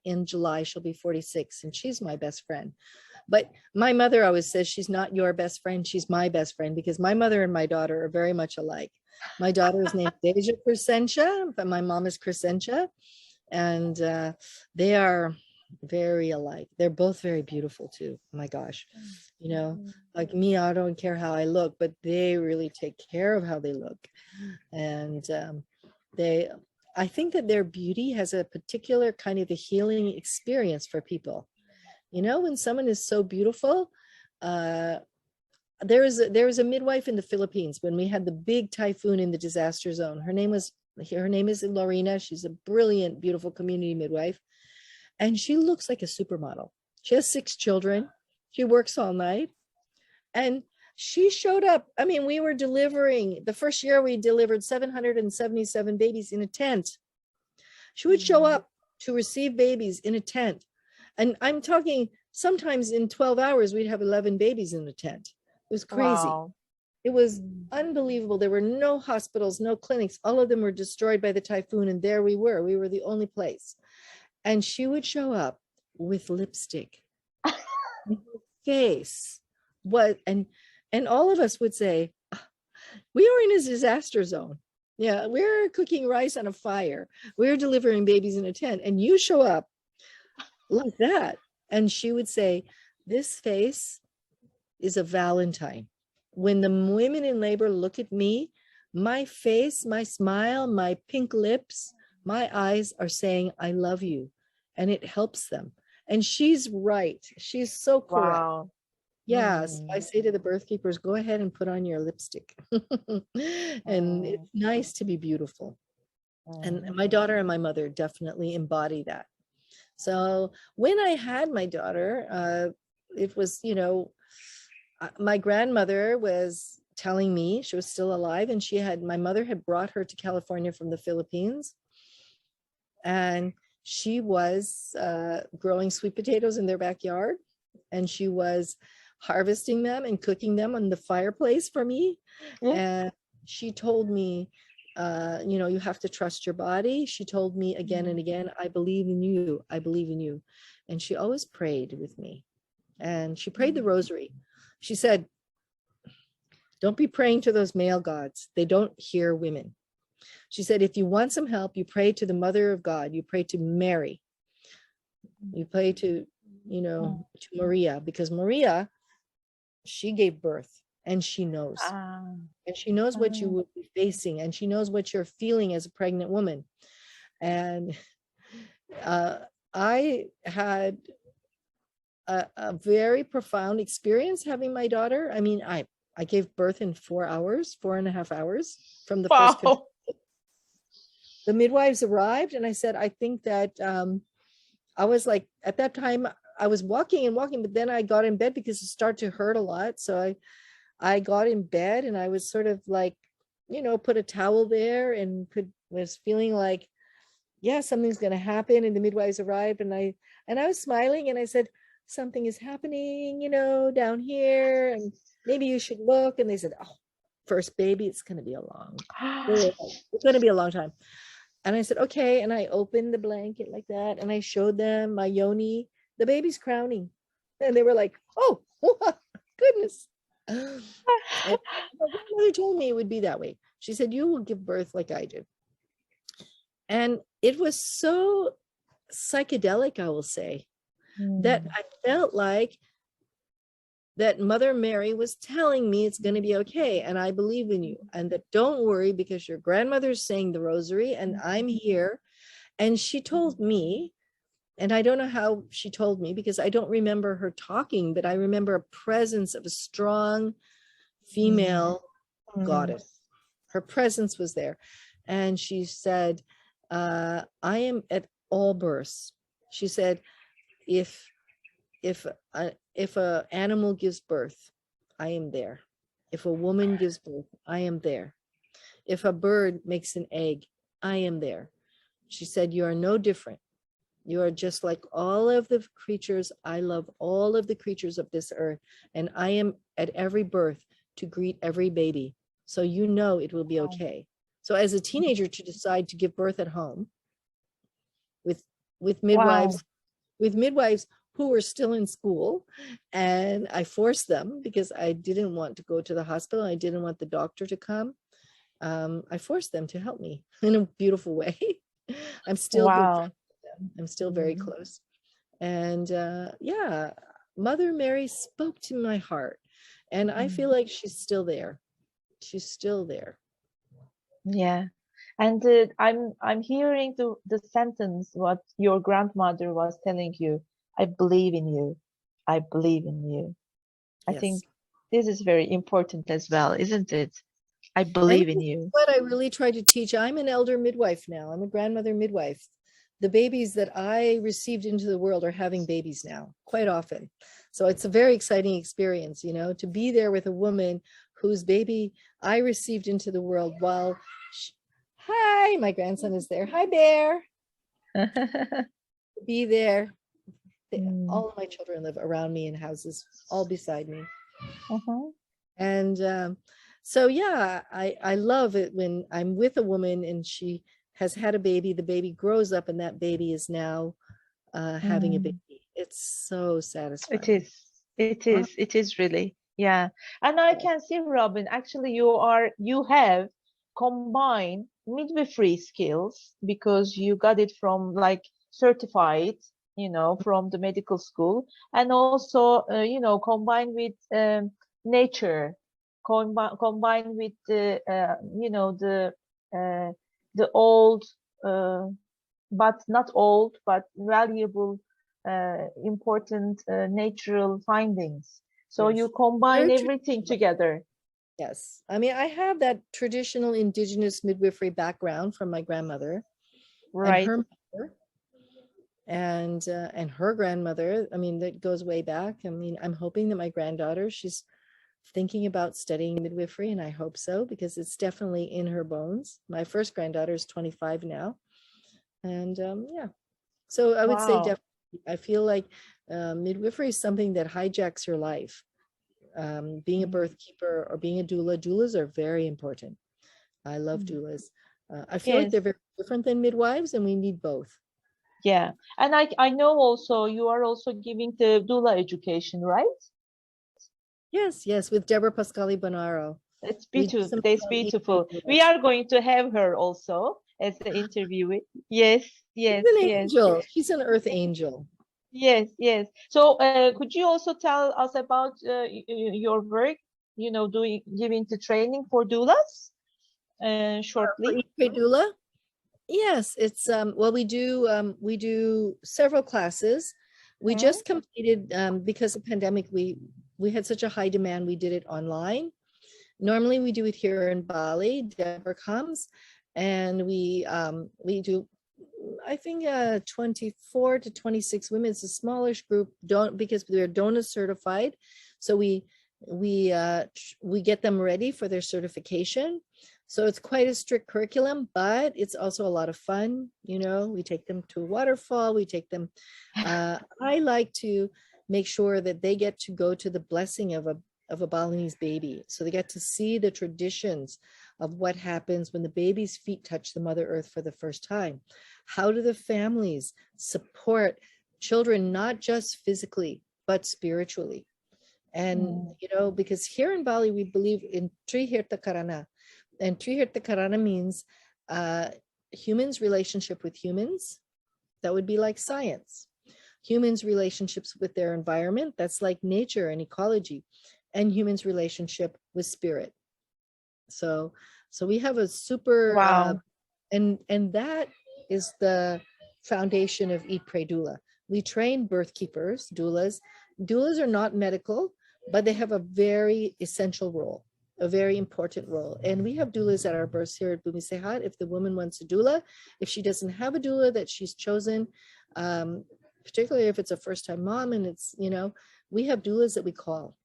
In July, she'll be 46, and she's my best friend. But my mother always says she's not your best friend, she's my best friend, because my mother and my daughter are very much alike. My daughter is named Deja Crescentia, but my mom is Crescentia, and they are very alike. They're both very beautiful too. Oh my gosh. You know, like me, I don't care how I look, but they really take care of how they look. And I think that their beauty has a particular kind of a healing experience for people. You know, when someone is so beautiful, there was a midwife in the Philippines when we had the big typhoon in the disaster zone. Her name is Lorena. She's a brilliant, beautiful community midwife. And she looks like a supermodel. She has 6 children. She works all night. And she showed up. I mean, we were delivering, the first year we delivered 777 babies in a tent. She would show up to receive babies in a tent. And I'm talking, sometimes in 12 hours, we'd have 11 babies in the tent. It was crazy.
Wow.
It was unbelievable. There were no hospitals, no clinics. All of them were destroyed by the typhoon. And there we were. We were the only place. And she would show up with lipstick, face. And all of us would say, we are in a disaster zone. Yeah, we're cooking rice on a fire. We're delivering babies in a tent. And you show up like that. And she would say, this face is a Valentine. When the women in labor look at me, my face, my smile, my pink lips, my eyes are saying, I love you. And it helps them. And she's right. She's so correct. Wow. Yes. I say to the birth keepers, go ahead and put on your lipstick. And it's nice to be beautiful. And my daughter and my mother definitely embody that. So when I had my daughter, it was, you know, my grandmother was telling me, she was still alive, and my mother had brought her to California from the Philippines. And she was growing sweet potatoes in their backyard, and she was harvesting them and cooking them on the fireplace for me. And she told me, you know, you have to trust your body. She told me again and again, I believe in you. I believe in you. And she always prayed with me. And she prayed the rosary. She said, don't be praying to those male gods. They don't hear women. She said, if you want some help, you pray to the Mother of God. You pray to Mary. You pray to, you know, to Maria, because Maria, she gave birth, and she knows. And she knows what you would be facing, and she knows what you're feeling as a pregnant woman. And I had a very profound experience having my daughter. I mean, I gave birth in 4.5 hours from the first. The midwives arrived, and I said, I think that I was like, at that time, I was walking, but then I got in bed because it started to hurt a lot. So I got in bed and I was sort of like, put a towel there and was feeling like, yeah, something's going to happen. And the midwives arrived and I was smiling and I said, something is happening, down here, and maybe you should look. And they said, oh, first baby, it's going to be a long time. And I said, okay. And I opened the blanket like that and I showed them my yoni, the baby's crowning. And they were like, oh, goodness. And my grandmother told me it would be that way. She said, you will give birth like I did. And it was so psychedelic, I will say, that I felt like that Mother Mary was telling me it's going to be okay. And I believe in you. And that don't worry, because your grandmother's saying the rosary and I'm here. And she told me, and I don't know how she told me because I don't remember her talking, but I remember a presence of a strong female goddess. Her presence was there. And she said, I am at all births. She said, if a animal gives birth, I am there. If a woman gives birth, I am there. If a bird makes an egg, I am there. She said, you are no different. You are just like all of the creatures. I love all of the creatures of this earth. And I am at every birth to greet every baby. So it will be okay. So as a teenager, to decide to give birth at home with midwives, who were still in school, and I forced them because I didn't want to go to the hospital. I didn't want the doctor to come. I forced them to help me in a beautiful way. I'm still good friends with them. I'm still very close. And Mother Mary spoke to my heart, and I feel like she's still there. She's still there.
Yeah. And I'm hearing the sentence what your grandmother was telling you. I believe in you. I believe in you. I think this is very important as well, isn't it? I believe in you.
What I really try to teach, I'm an elder midwife now. I'm a grandmother midwife. The babies that I received into the world are having babies now, quite often. So it's a very exciting experience, to be there with a woman whose baby I received into the world while hi, my grandson is there. Hi, Bear. Be there. All of my children live around me in houses, all beside me. And so, I love it when I'm with a woman and she has had a baby, the baby grows up and that baby is now having a baby. It's so satisfying.
It is really. Yeah. And I can see, Robin, actually you have combined midwifery skills because you got it from like certified, from the medical school, and also, combined with nature, combined with the old, but not old, but valuable, important natural findings. So you combine everything together.
Yes. I mean, I have that traditional indigenous midwifery background from my grandmother.
Right.
And her mother and her grandmother. I mean, that goes way back. I mean, I'm hoping that my granddaughter, she's thinking about studying midwifery, and I hope so, because it's definitely in her bones. My first granddaughter is 25 now. And so I would say definitely, I feel like midwifery is something that hijacks your life. Being a birth keeper or being a doula, doulas are very important. I love doulas. I feel like they're very different than midwives, and we need both.
Yeah. And I know also you are also giving the doula education, right?
Yes, with Deborah Pascali Bonaro.
It's beautiful. That's beautiful. We are going to have her also as the interviewee. Yes.
She's an angel. She's an earth angel.
Yes. So could you also tell us about your work, giving the training for doulas shortly?
For doula? Yes, it's we do several classes. We just completed because of pandemic, we had such a high demand, we did it online. Normally we do it here in Bali. Deborah comes and we do, I think 24 to 26 women. It's a smallish group, because they're DONA certified. So we we get them ready for their certification. So it's quite a strict curriculum, but it's also a lot of fun. You know, we take them to a waterfall. We take them. I like to make sure that they get to go to the blessing of a Balinese baby. So they get to see the traditions of what happens when the baby's feet touch the Mother Earth for the first time. How do the families support children, not just physically, but spiritually? And, you know, because here in Bali, we believe in Trihirta Karana. And Trihirta Karana means humans' relationship with humans. That would be like science. Humans' relationships with their environment. That's like nature and ecology. And humans' relationship with spirit. So we have a super,
Wow.
And that is the foundation of Eat, Pray, Doula. We train birth keepers, doulas. Doulas are not medical, but they have a very essential role, a very important role. And we have doulas at our births here at Bumi Sehat. If the woman wants a doula, if she doesn't have a doula that she's chosen, particularly if it's a first-time mom and it's, you know, we have doulas that we call.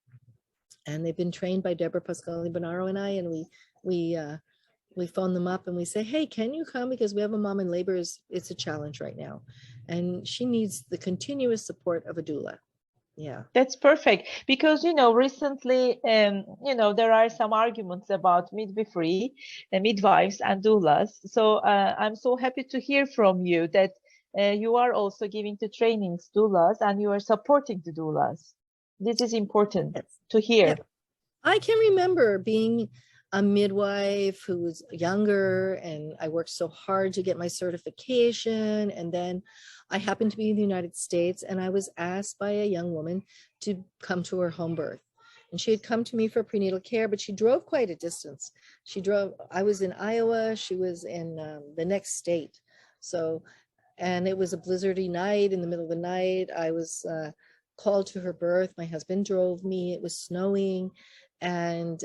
And they've been trained by Deborah Pascali Bonaro and I, and we phone them up and we say, hey, can you come? Because we have a mom in labor. It's a challenge right now. And she needs the continuous support of a doula. Yeah.
That's perfect. Because, you know, recently, you know, there are some arguments about midwifery, midwives and doulas. So I'm so happy to hear from you that you are also giving the trainings doulas and you are supporting the doulas. This is important to hear.
Yeah. I can remember being a midwife who was younger, and I worked so hard to get my certification. And then I happened to be in the United States, and I was asked by a young woman to come to her home birth. And she had come to me for prenatal care, but she drove quite a distance. I was in Iowa, she was in the next state. So, and it was a blizzardy night. In the middle of the night, I was called to her birth. My husband drove me. It was snowing, and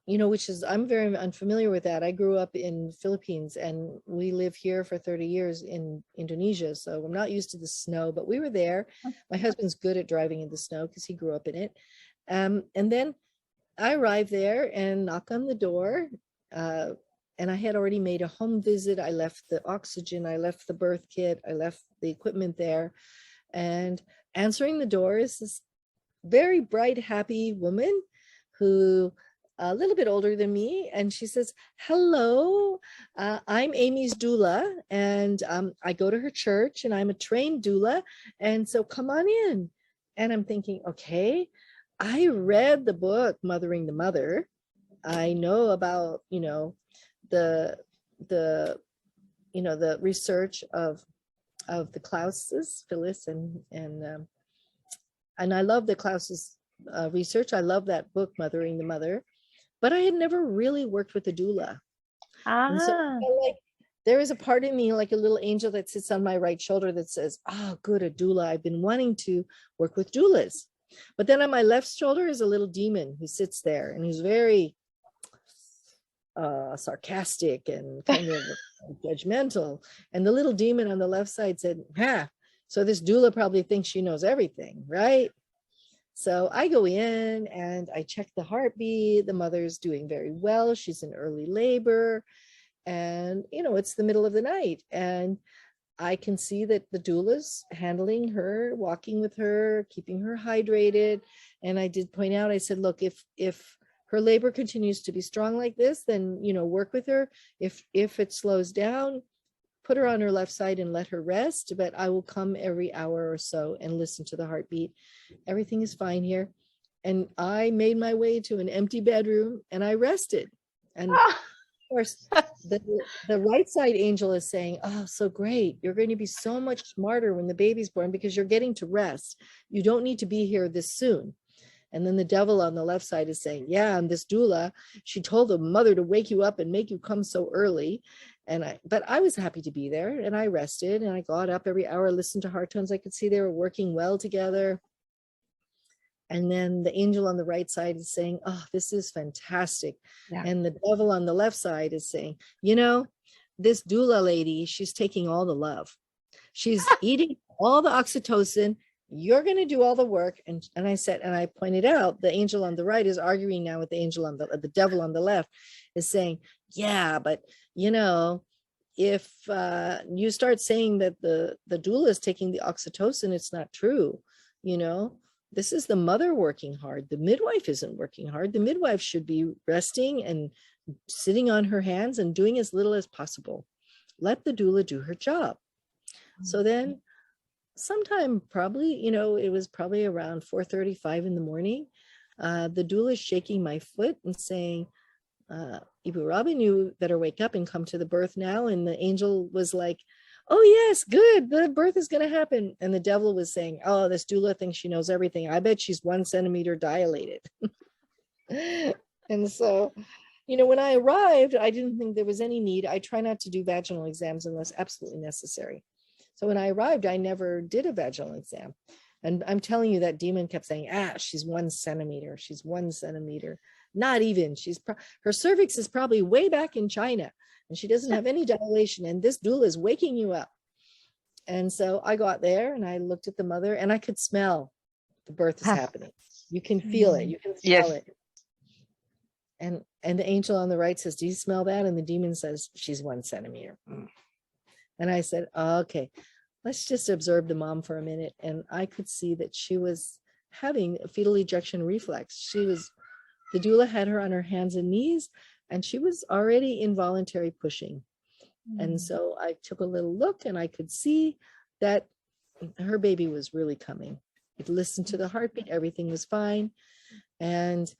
you know, which is, I'm very unfamiliar with that. I grew up in Philippines and we live here for 30 years in Indonesia. So I'm not used to the snow, but we were there. My husband's good at driving in the snow because he grew up in it. And then I arrived there and knock on the door. And I had already made a home visit. I left the oxygen, I left the birth kit, I left the equipment there. And answering the door is this very bright, happy woman who a little bit older than me. And she says, hello, I'm Amy's doula. And I go to her church and I'm a trained doula. And so come on in. And I'm thinking, okay, I read the book, Mothering the Mother. I know about, you know, the research of the Clauses, Phyllis, and I love the Clauses research. I love that book, Mothering the Mother, but I had never really worked with a doula. And so I felt like there is a part of me, like a little angel that sits on my right shoulder that says, oh, good, a doula. I've been wanting to work with doulas. But then on my left shoulder is a little demon who sits there and who's very sarcastic and kind of judgmental. And the little demon on the left side said, so this doula probably thinks she knows everything, right? So I go in and I check the heartbeat. The mother's doing very well. She's in early labor. And, you know, it's the middle of the night. And I can see that the doula's handling her, walking with her, keeping her hydrated. And I did point out, I said, look, if her labor continues to be strong like this, then, you know, work with her. If it slows down, put her on her left side and let her rest. But I will come every hour or so and listen to the heartbeat. Everything is fine here. And I made my way to an empty bedroom and I rested. And of course, the right side angel is saying, oh, so great. You're going to be so much smarter when the baby's born because you're getting to rest. You don't need to be here this soon. And then the devil on the left side is saying, yeah, and this doula, she told the mother to wake you up and make you come so early. But I was happy to be there and I rested and I got up every hour, listened to heart tones. I could see they were working well together. And then the angel on the right side is saying, oh, this is fantastic. Yeah. And the devil on the left side is saying, you know, this doula lady, she's taking all the love. She's eating all the oxytocin you're going to do all the work. And I said, and I pointed out, the angel on the right is arguing now with the angel on the devil on the left is saying, yeah, but you know, if you start saying that the doula is taking the oxytocin, it's not true. You know, this is the mother working hard. The midwife isn't working hard. The midwife should be resting and sitting on her hands and doing as little as possible. Let the doula do her job. So then sometime probably, you know, it was probably around 4:35 in the morning. The doula is shaking my foot and saying, Ibu Robin, you better wake up and come to the birth now. And the angel was like, oh yes, good, the birth is going to happen. And the devil was saying, oh, this doula thinks she knows everything. I bet she's 1 centimeter dilated. And so, you know, when I arrived, I didn't think there was any need. I try not to do vaginal exams unless absolutely necessary. So when I arrived, I never did a vaginal exam. And I'm telling you, that demon kept saying, she's 1 centimeter. She's 1 centimeter. Not even. Her cervix is probably way back in China and she doesn't have any dilation. And this doula is waking you up. And so I got there and I looked at the mother and I could smell the birth is happening. You can feel it. You can smell it. And the angel on the right says, do you smell that? And the demon says, she's 1 centimeter. And I said, oh, okay, let's just observe the mom for a minute. And I could see that she was having a fetal ejection reflex. The doula had her on her hands and knees, and she was already involuntary pushing. And so I took a little look and I could see that her baby was really coming. It listened to the heartbeat, everything was fine. And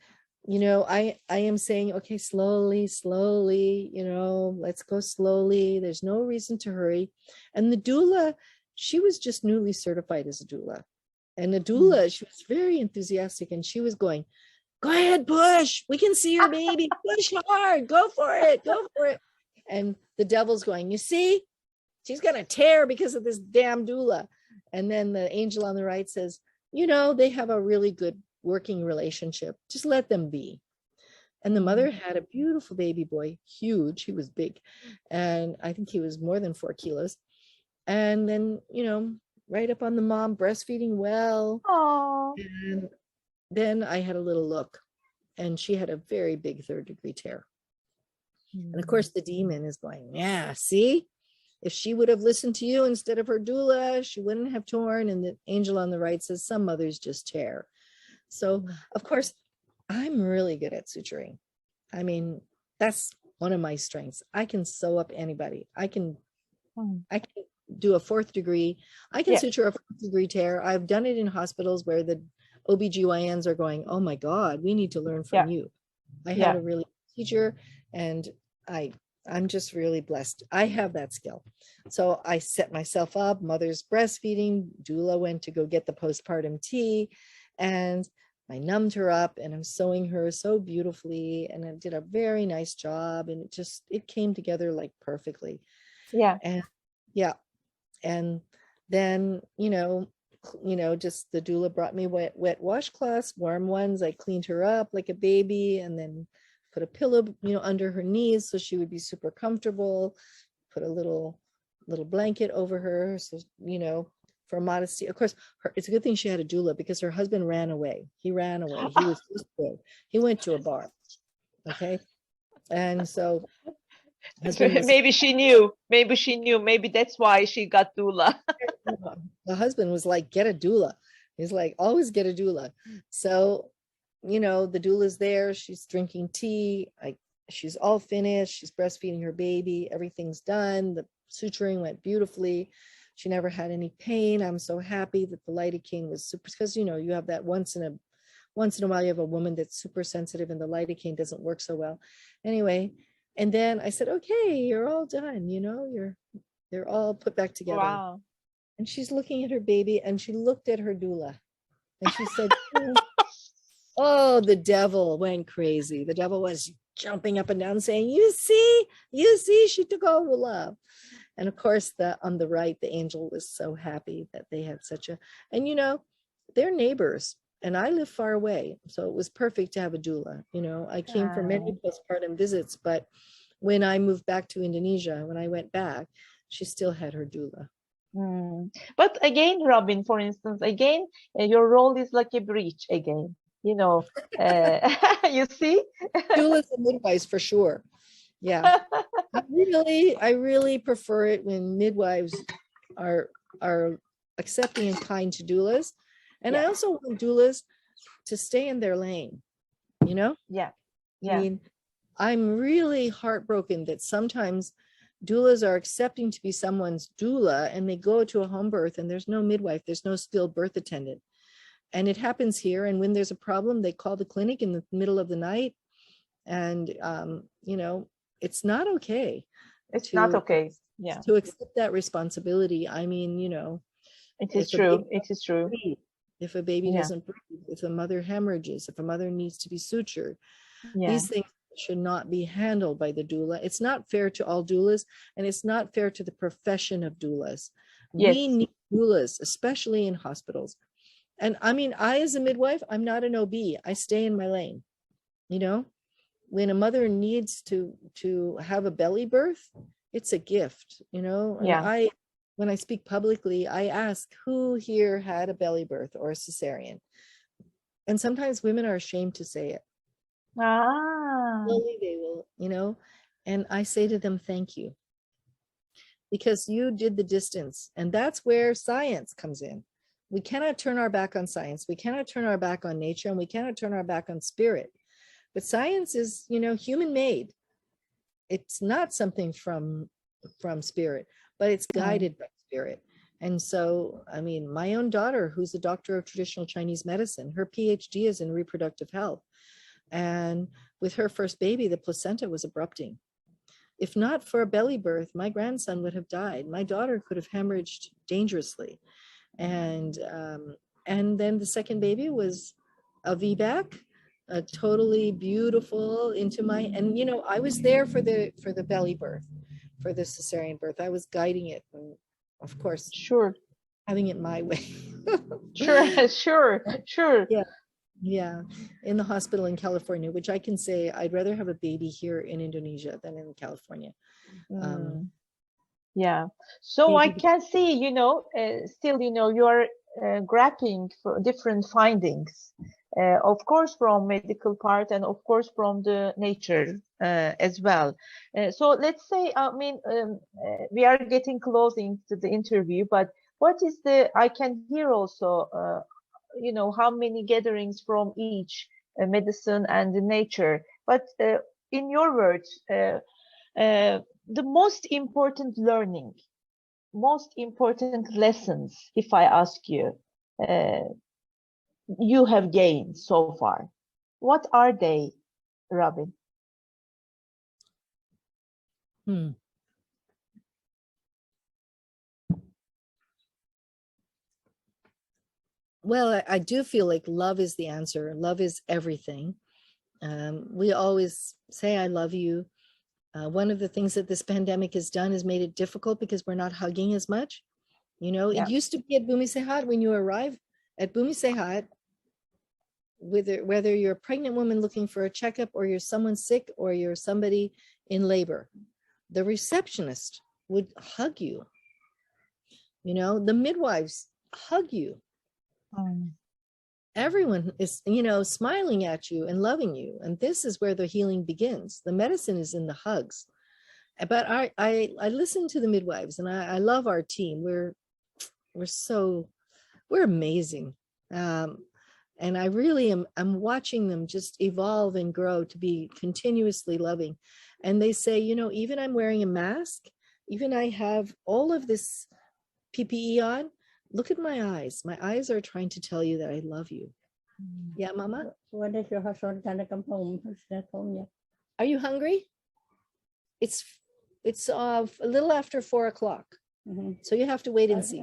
you know, I am saying, okay, slowly, you know, let's go slowly. There's no reason to hurry. And the doula, she was just newly certified as a doula. And the doula, she was very enthusiastic and she was going, go ahead, push. We can see your baby. Push hard. Go for it. Go for it. And the devil's going, you see, she's going to tear because of this damn doula. And then the angel on the right says, you know, they have a really good working relationship. Just let them be. And the mother had a beautiful baby boy, huge. He was big. And I think he was more than 4 kilos. And then, you know, right up on the mom, breastfeeding well.
Aww.
And then I had a little look and she had a very big 3rd-degree tear. And of course the demon is going, yeah, see, if she would have listened to you instead of her doula, she wouldn't have torn. And the angel on the right says, some mothers just tear. So of course, I'm really good at suturing. I mean, that's one of my strengths. I can sew up anybody. I can do a 4th degree. I can suture a 4th degree tear. I've done it in hospitals where the OBGYNs are going, oh my God, we need to learn from you. I had a really good teacher and I'm just really blessed. I have that skill. So I set myself up, mother's breastfeeding, doula went to go get the postpartum tea and I numbed her up and I'm sewing her so beautifully and I did a very nice job and it came together like perfectly. And and then, you know, just the doula brought me wet washcloths, warm ones. I cleaned her up like a baby and then put a pillow, you know, under her knees so she would be super comfortable, put a little blanket over her. So, you know, for modesty, of course, it's a good thing she had a doula because her husband ran away. He ran away. He was just good. He went to a bar. Okay. And so
maybe she knew. Maybe that's why she got doula.
The husband was like, get a doula. He's like, always get a doula. So, you know, the doula's there. She's drinking tea. She's all finished. She's breastfeeding her baby. Everything's done. The suturing went beautifully. She never had any pain. I'm so happy that the lidocaine was super, because, you know, you have that once in a while you have a woman that's super sensitive and the lidocaine doesn't work so well. Anyway, and then I said, okay, you're all done. You know, they're all put back together.
Wow.
And she's looking at her baby and she looked at her doula and she said, oh, the devil went crazy. The devil was jumping up and down saying, you see, she took all the love. And of course, on the right, the angel was so happy that they had and you know, they're neighbors and I live far away. So it was perfect to have a doula. You know, I came for many postpartum visits, but when I moved back to Indonesia, when I went back, she still had her doula.
But again, Robin, for instance, again, your role is like a breach again. You know, you see?
Doulas and midwives for sure. Yeah. I really prefer it when midwives are accepting and kind to doulas. And I
Yeah.
also want doulas to stay in their lane, you know?
Yeah.
I
Yeah.
mean, I'm really heartbroken that sometimes doulas are accepting to be someone's doula and they go to a home birth and there's no midwife, there's no skilled birth attendant. And it happens here. And when there's a problem, they call the clinic in the middle of the night. And, you know, it's not okay.
It's not okay. Yeah.
To accept that responsibility. I mean, you know,
It is
if a
true.
baby
It is true.
breathe, if a baby
Yeah.
doesn't breathe, if a mother hemorrhages, if a mother needs to be sutured,
Yeah.
these things should not be handled by the doula. It's not fair to all doulas, and it's not fair to the profession of doulas.
Yes.
We need doulas, especially in hospitals. And I mean, I as a midwife, I'm not an OB. I stay in my lane. You know, when a mother needs to have a belly birth, it's a gift, you know. And
Yeah.
when I speak publicly, I ask who here had a belly birth or a cesarean. And sometimes women are ashamed to say it. Slowly they will, you know, and I say to them, thank you. Because you did the distance. And that's where science comes in. We cannot turn our back on science. We cannot turn our back on nature, and we cannot turn our back on spirit. But science is, you know, human made. It's not something from spirit, but it's guided by spirit. And so, I mean, my own daughter, who's a doctor of traditional Chinese medicine, her PhD is in reproductive health. And with her first baby, the placenta was abrupting. If not for a belly birth, my grandson would have died. My daughter could have hemorrhaged dangerously. And then the second baby was a VBAC, a totally beautiful into my, and you know, I was there for the belly birth, for the cesarean birth. I was guiding it, and of course,
Sure.
having it my way.
Sure.
Yeah, in the hospital in California, which I can say I'd rather have a baby here in Indonesia than in California.
Yeah. So I
Maybe
can see, you know, still, you know, you are grappling for different findings, of course, from medical part and of course from the nature as well. So let's say, I mean, we are getting closing to the interview, but what is I can hear also, you know, how many gatherings from each medicine and the nature, but in your words, the most important learning, most important lessons, if I ask you, you have gained so far, what are they, Robin?
Well, I do feel like love is the answer. Love is everything. We always say, I love you. One of the things that this pandemic has done is made it difficult because we're not hugging as much. You know,
Yeah.
It used to be at Bumi Sehat, when you arrive at Bumi Sehat, whether you're a pregnant woman looking for a checkup or you're someone sick or you're somebody in labor, the receptionist would hug you. You know, the midwives hug you. Everyone is, you know, smiling at you and loving you. And this is where the healing begins. The medicine is in the hugs. But I listen to the midwives, and I love our team. We're amazing. And I really I'm watching them just evolve and grow to be continuously loving. And they say, you know, even I'm wearing a mask, even I have all of this PPE on, look at my eyes. My eyes are trying to tell you that I love you. Yeah, Mama?
When is your husband gonna come home? He's not home yet.
Are you hungry? It's a little after 4 o'clock. So you have to wait and see.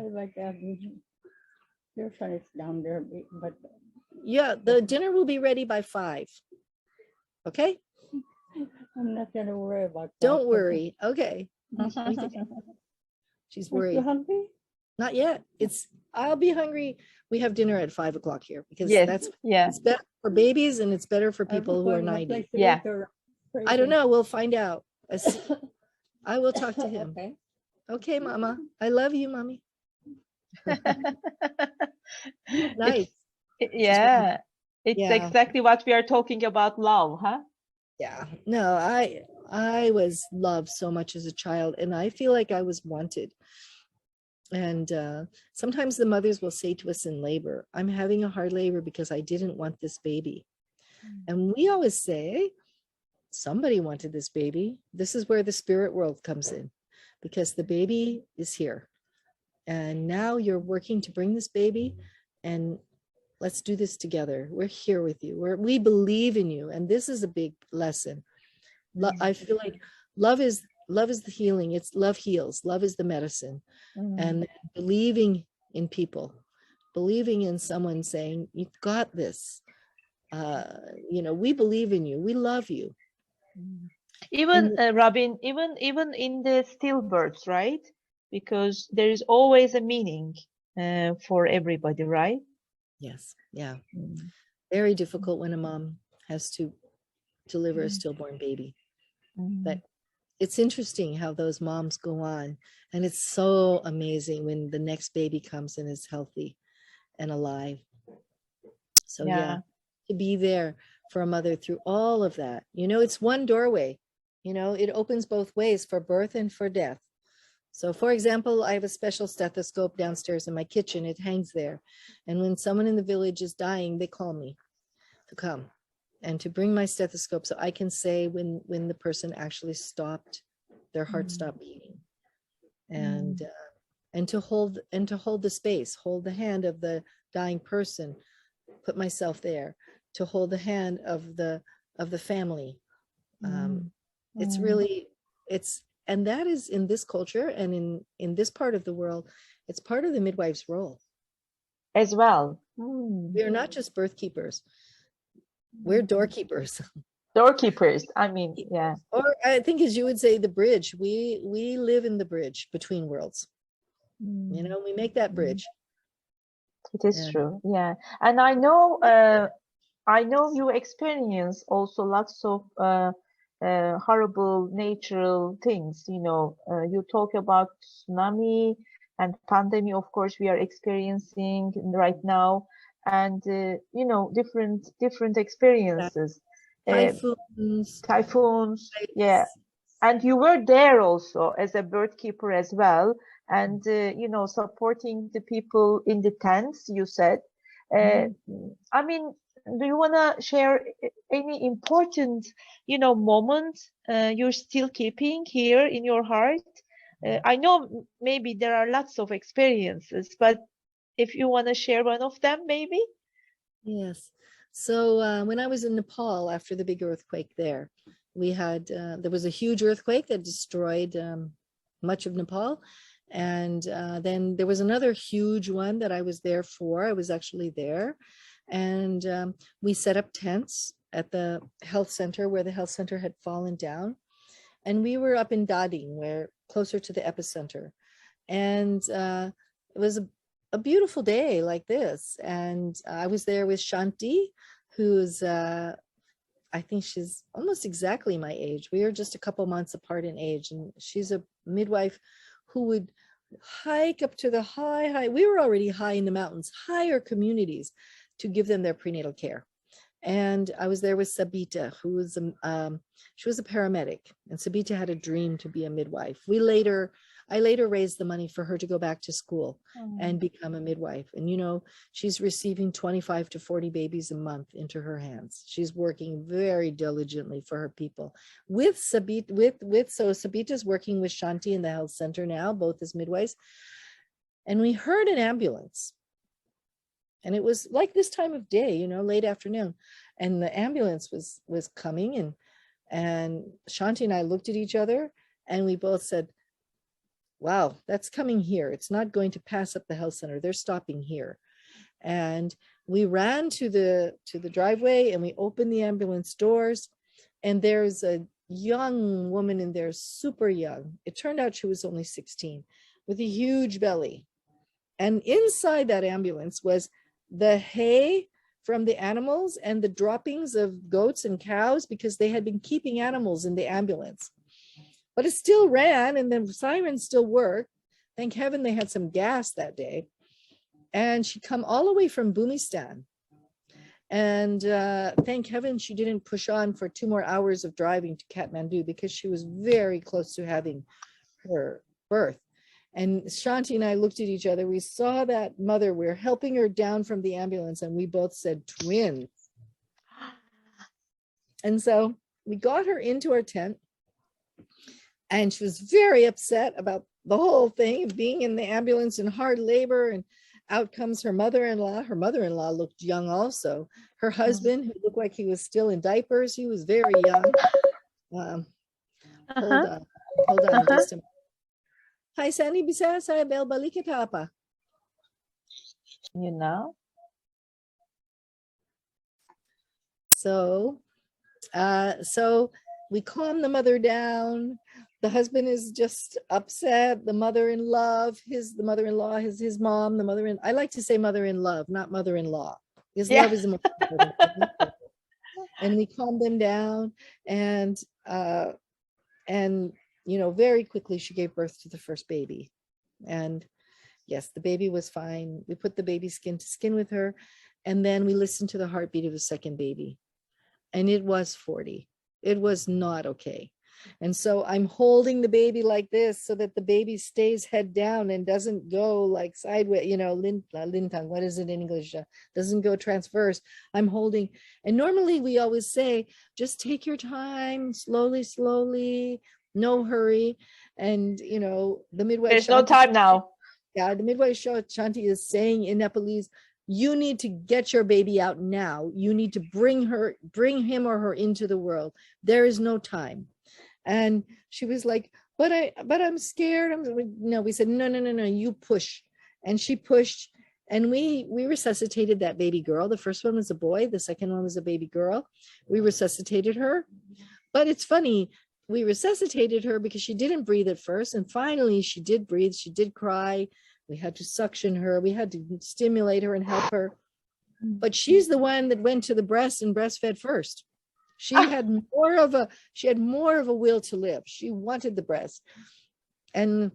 Your son is down there, but
Yeah, the dinner will be ready by 5. Okay?
I'm not gonna worry about that.
Don't worry. Okay. She's
Are you
worried.
hungry?
Not yet. I'll be hungry. We have dinner at 5 o'clock here because
Yes.
it's better for babies and it's better for people who are 90.
Yeah.
I don't know. We'll find out. I will talk to him.
Okay.
Okay, Mama. I love you, Mommy. Nice.
Yeah, it's
Yeah.
exactly what we are talking about, love, huh?
Yeah. No, I was loved so much as a child, and I feel like I was wanted. And sometimes the mothers will say to us in labor, I'm having a hard labor because I didn't want this baby. And we always say, somebody wanted this baby. This is where the spirit world comes in, because the baby is here. And now you're working to bring this baby, and let's do this together. We're here with you. We believe in you. And this is a big lesson. I feel like love is the healing. It's love heals. Love is the medicine. And believing in people, believing in someone saying, you've got this. We believe in you. We love you.
Even Robin, even in the stillbirths, right? Because there is always a meaning for everybody, right?
Yes. Yeah. Very difficult when a mom has to deliver a stillborn baby. But it's interesting how those moms go on, and it's so amazing when the next baby comes and is healthy and alive. So yeah, to be there for a mother through all of that, it's one doorway, it opens both ways, for birth and for death. So for example, I have a special stethoscope downstairs in my kitchen. It hangs there. And when someone in the village is dying, they call me to come and to bring my stethoscope so I can say when the person actually stopped, their heart stopped beating. And to hold the space, hold the hand of the dying person, put myself there to hold the hand of the family. It's really, and that is in this culture and in this part of the world, it's part of the midwife's role
as well.
We are not just birth keepers, we're doorkeepers.
Doorkeepers, I mean, yeah.
Or I think, as you would say, the bridge. We live in the bridge between worlds. We make that bridge.
It is true, yeah. And I know you experience also lots of horrible natural things. You talk about tsunami and pandemic, of course, we are experiencing right now, and different experiences. Typhoons, yeah. And you were there also as a bird keeper as well, and supporting the people in the tents, you said. I mean, do you want to share any important moment you're still keeping here in your heart? I know maybe there are lots of experiences, but if you want to share one of them, maybe.
Yes. So when I was in Nepal after the big earthquake there, we had there was a huge earthquake that destroyed much of Nepal. And then there was another huge one that I was there for. I was actually there. And we set up tents at the health center where the health center had fallen down. And we were up in Dading, where closer to the epicenter. And it was a beautiful day like this. And I was there with Shanti, who's I think she's almost exactly my age. We are just a couple months apart in age. And she's a midwife who would hike up to the high, we were already high in the mountains, higher communities, to give them their prenatal care. And I was there with Sabita, who was she was a paramedic, and Sabita had a dream to be a midwife. I later raised the money for her to go back to school and become a midwife. And she's receiving 25 to 40 babies a month into her hands. She's working very diligently for her people. With Sabita, so Sabita's working with Shanti in the health center now, both as midwives. And we heard an ambulance. And it was like this time of day, late afternoon. And the ambulance was coming, and Shanti and I looked at each other, and we both said, wow, that's coming here. It's not going to pass up the health center. They're stopping here. And we ran to the driveway, and we opened the ambulance doors, and there's a young woman in there, super young. It turned out she was only 16, with a huge belly. And inside that ambulance was the hay from the animals and the droppings of goats and cows, because they had been keeping animals in the ambulance. But it still ran, and the sirens still worked. Thank heaven they had some gas that day. and she come all the way from Bumistan. And thank heaven she didn't push on for 2 more hours of driving to Kathmandu, because she was very close to having her birth. And Shanti and I looked at each other. We saw that mother. We were helping her down from the ambulance, and we both said twins. And so we got her into our tent, and she was very upset about the whole thing of being in the ambulance in hard labor. And out comes her mother-in-law. Her mother-in-law looked young also. Her husband, who looked like he was still in diapers, he was very young. Hold on just a minute. Hi, Sani, bisa saya bel balik kita apa?
You know?
So we calm the mother down. The husband is just upset. The mother-in-law, his mom, I like to say mother-in-love, not mother-in-law. His love is the most important. And we calm them down, and very quickly she gave birth to the first baby. And yes, the baby was fine. We put the baby skin to skin with her, and then we listened to the heartbeat of the second baby. And it was 40. It was not okay. And so I'm holding the baby like this so that the baby stays head down and doesn't go like sideways, lintang, what is it in English? Doesn't go transverse. I'm holding. And normally we always say, just take your time, slowly, no hurry. And, the midwife.
There's no time now.
Yeah, the midwife Shanti is saying in Nepalese, you need to get your baby out now. You need to bring him or her into the world. There is no time. And she was like, but I'm scared. We said, no, you push. And she pushed, and we resuscitated that baby girl. The first one was a boy. The second one was a baby girl. We resuscitated her. But it's funny, we resuscitated her because she didn't breathe at first. And finally she did breathe. She did cry. We had to suction her. We had to stimulate her and help her. But she's the one that went to the breast and breastfed first. She had more of a will to live. She wanted the breast. And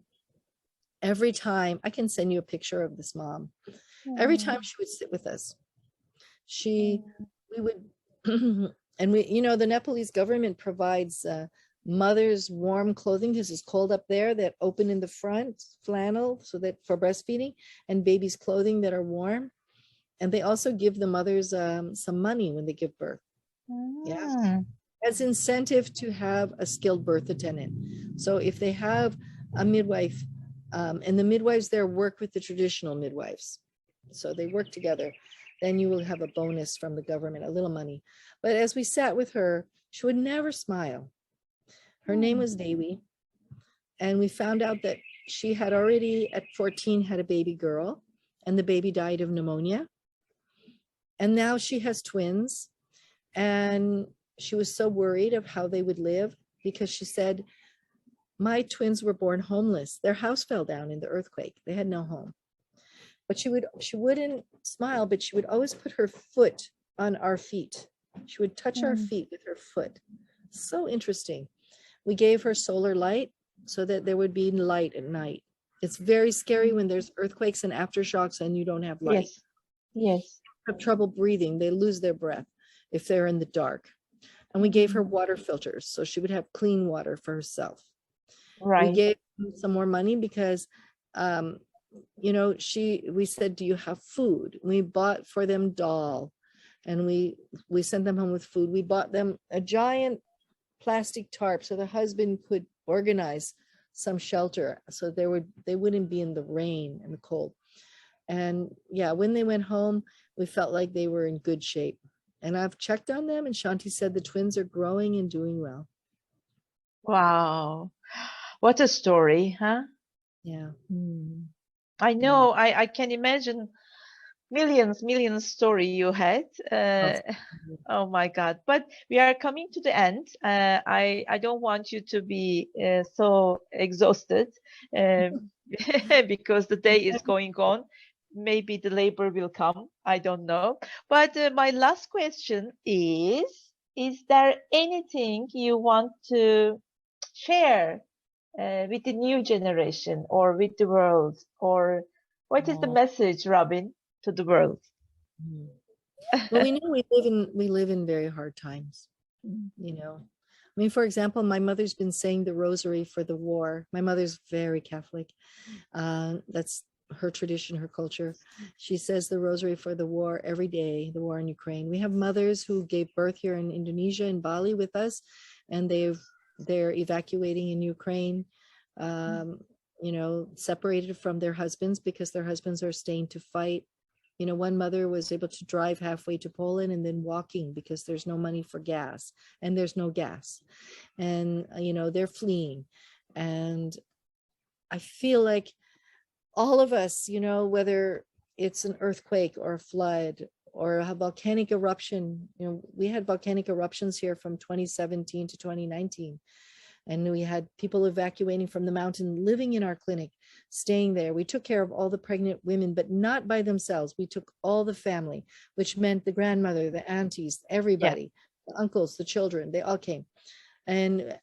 every time, I can send you a picture of this mom. Every time she would sit with us, we would, and the Nepalese government provides mothers warm clothing. This is cold up there, that open in the front, flannel, so that for breastfeeding, and babies' clothing that are warm. And they also give the mothers some money when they give birth. Yeah, as incentive to have a skilled birth attendant. So if they have a midwife, and the midwives there work with the traditional midwives, so they work together, then you will have a bonus from the government, a little money. But as we sat with her, she would never smile. Her name was Dewi, and we found out that she had already at 14 had a baby girl, and the baby died of pneumonia. And now she has twins. And she was so worried of how they would live, because she said, my twins were born homeless. Their house fell down in the earthquake. They had no home. But she wouldn't smile, but she would always put her foot on our feet. She would touch our feet with her foot. So interesting. We gave her solar light so that there would be light at night. It's very scary when there's earthquakes and aftershocks and you don't have light.
Yes.
They have trouble breathing. They lose their breath if they're in the dark. And we gave her water filters so she would have clean water for herself.
Right.
We gave them some more money because we said, do you have food? We bought for them dal, and we sent them home with food. We bought them a giant plastic tarp so the husband could organize some shelter so they wouldn't be in the rain and the cold. And yeah, when they went home, we felt like they were in good shape. And I've checked on them, and Shanti said the twins are growing and doing well.
Wow. What a story, huh?
Yeah.
I know. I can imagine millions story you had. Oh my God. But we are coming to the end. I don't want you to be so exhausted because the day is going on. Maybe the labor will come. I don't know. But my last question is there anything you want to share with the new generation or with the world, or What is the
Oh.
message, Robin, to the world?
Mm. Well, we know we live in very hard times, you know. I mean, for example, my mother's been saying the rosary for the war. My mother's very Catholic. That's her tradition, her culture. She says the rosary for the war every day, the war in Ukraine. We have mothers who gave birth here in Indonesia, in Bali with us, and they're evacuating in Ukraine, you know, separated from their husbands because their husbands are staying to fight. You know, one mother was able to drive halfway to Poland and then walking because there's no money for gas and there's no gas. And, you know, they're fleeing. And I feel like all of us, you know, whether it's an earthquake or a flood or a volcanic eruption, you know, we had volcanic eruptions here from 2017 to 2019. And we had people evacuating from the mountain, living in our clinic, staying there. We took care of all the pregnant women, but not by themselves. We took all the family, which meant the grandmother, the aunties, everybody, the uncles, the children, they all came. And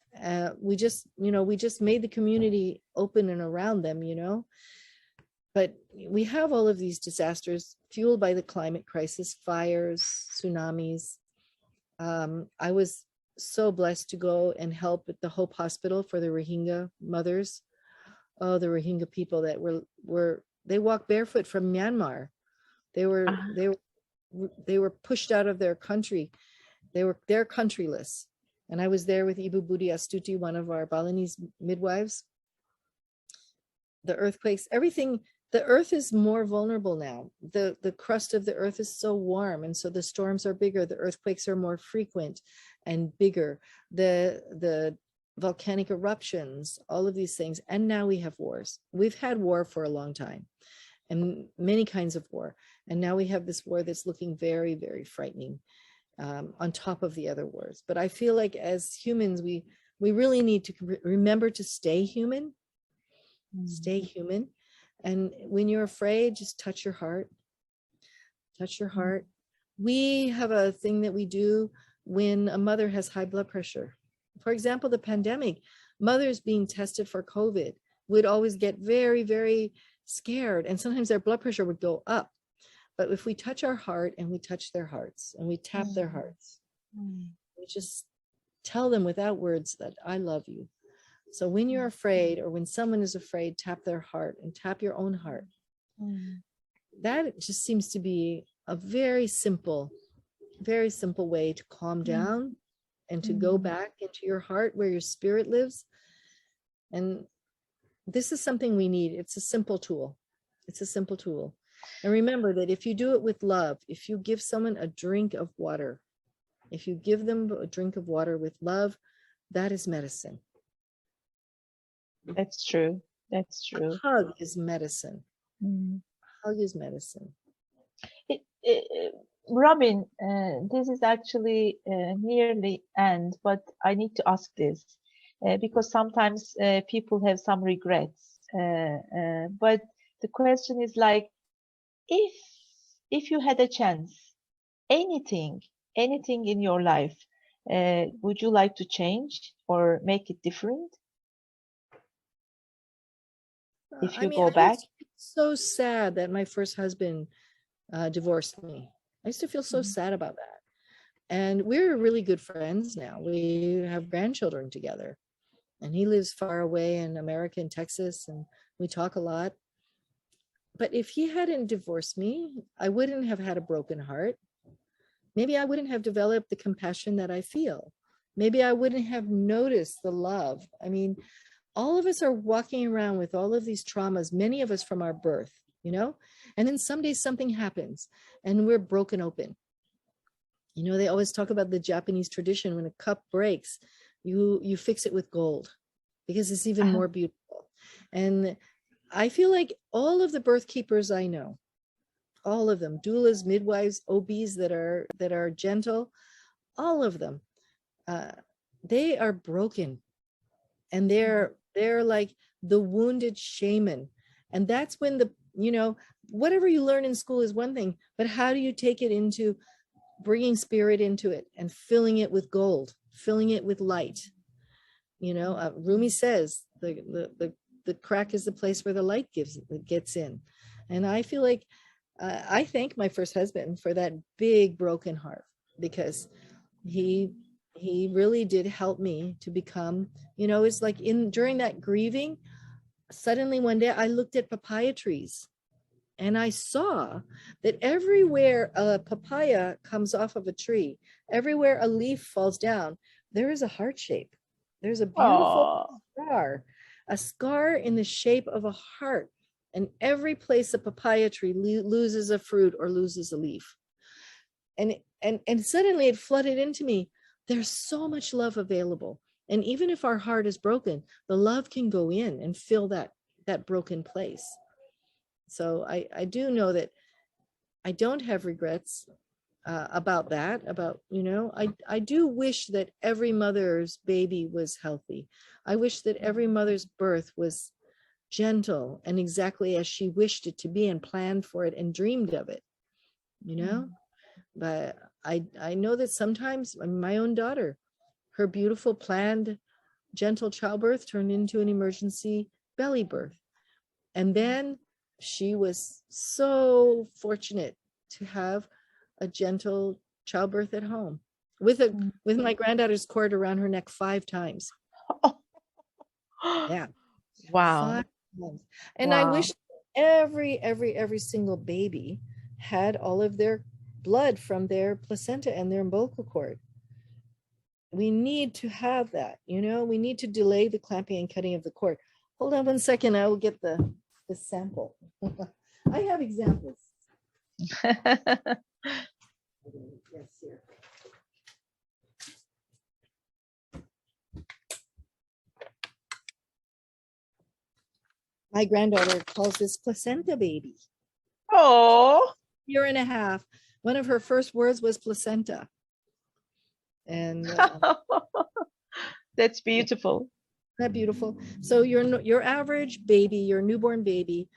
we just, you know, we just made the community open and around them, you know. But we have all of these disasters fueled by the climate crisis, fires, tsunamis. I was so blessed to go and help at the Hope Hospital for the Rohingya mothers. Oh, the Rohingya people that they walked barefoot from Myanmar. They were pushed out of their country. They're countryless. And I was there with Ibu Budi Astuti, one of our Balinese midwives. The earthquakes, everything. The earth is more vulnerable now. The crust of the earth is so warm, and so the storms are bigger. The earthquakes are more frequent and bigger. The volcanic eruptions, all of these things. And now we have wars. We've had war for a long time, and many kinds of war. And now we have this war that's looking very, very frightening, on top of the other wars. But I feel like as humans, we really need to remember to stay human. Stay human. And when you're afraid, just touch your heart. Touch your heart. We have a thing that we do when a mother has high blood pressure. For example, the pandemic, mothers being tested for COVID would always get very, very scared. And sometimes their blood pressure would go up. But if we touch our heart and we touch their hearts and we tap their hearts, we just tell them without words that I love you. So when you're afraid, or when someone is afraid, tap their heart and tap your own heart. That just seems to be a very simple way to calm down and to go back into your heart where your spirit lives. And this is something we need. It's a simple tool. It's a simple tool. And remember that if you do it with love, if you give someone a drink of water, if you give them a drink of water with love, that is medicine.
That's true. That's true.
A hug is medicine. A hug is medicine.
Robin, this is actually nearly end, but I need to ask this because sometimes people have some regrets. But the question is like, if you had a chance, anything in your life, would you like to change or make it different? If you go back?
So sad that my first husband divorced me. I used to feel so sad about that. And we're really good friends now. We have grandchildren together. And he lives far away in America, in Texas, and we talk a lot. But if he hadn't divorced me, I wouldn't have had a broken heart. Maybe I wouldn't have developed the compassion that I feel. Maybe I wouldn't have noticed the love. I mean, all of us are walking around with all of these traumas, many of us from our birth, you know, and then someday something happens and we're broken open. You know, they always talk about the Japanese tradition. When a cup breaks, you fix it with gold because it's even more beautiful. And I feel like all of the birth keepers I know, all of them, doulas, midwives, OBs that are gentle, all of them, they are broken, and they're like the wounded shaman. And that's when whatever you learn in school is one thing, but how do you take it into bringing spirit into it and filling it with gold, filling it with light? You know, Rumi says the crack is the place where the light gets in. And I feel like I thank my first husband for that big broken heart, because he really did help me to become, you know, it's like during that grieving, suddenly one day I looked at papaya trees and I saw that everywhere a papaya comes off of a tree, everywhere a leaf falls down, there is a heart shape. There's a beautiful a scar in the shape of a heart. And every place a papaya tree loses a fruit or loses a leaf. And suddenly it flooded into me. There's so much love available. And even if our heart is broken, the love can go in and fill that broken place. So I do know that I don't have regrets about that, about, you know, I do wish that every mother's baby was healthy. I wish that every mother's birth was gentle and exactly as she wished it to be and planned for it and dreamed of it, you know. But I know that sometimes my own daughter, her beautiful planned gentle childbirth turned into an emergency belly birth. And then she was so fortunate to have a gentle childbirth at home with my granddaughter's cord around her neck 5 times. Yeah.
Wow.
5 times. And I wish every single baby had all of their blood from their placenta and their umbilical cord. We need to have that, you know, we need to delay the clamping and cutting of the cord. Hold on 1 second, I will get the sample. I have examples. Yes, here. My granddaughter calls this placenta baby.
Oh,
1.5 years. One of her first words was placenta. And
that's beautiful.
Isn't that beautiful? So your average baby, your newborn baby,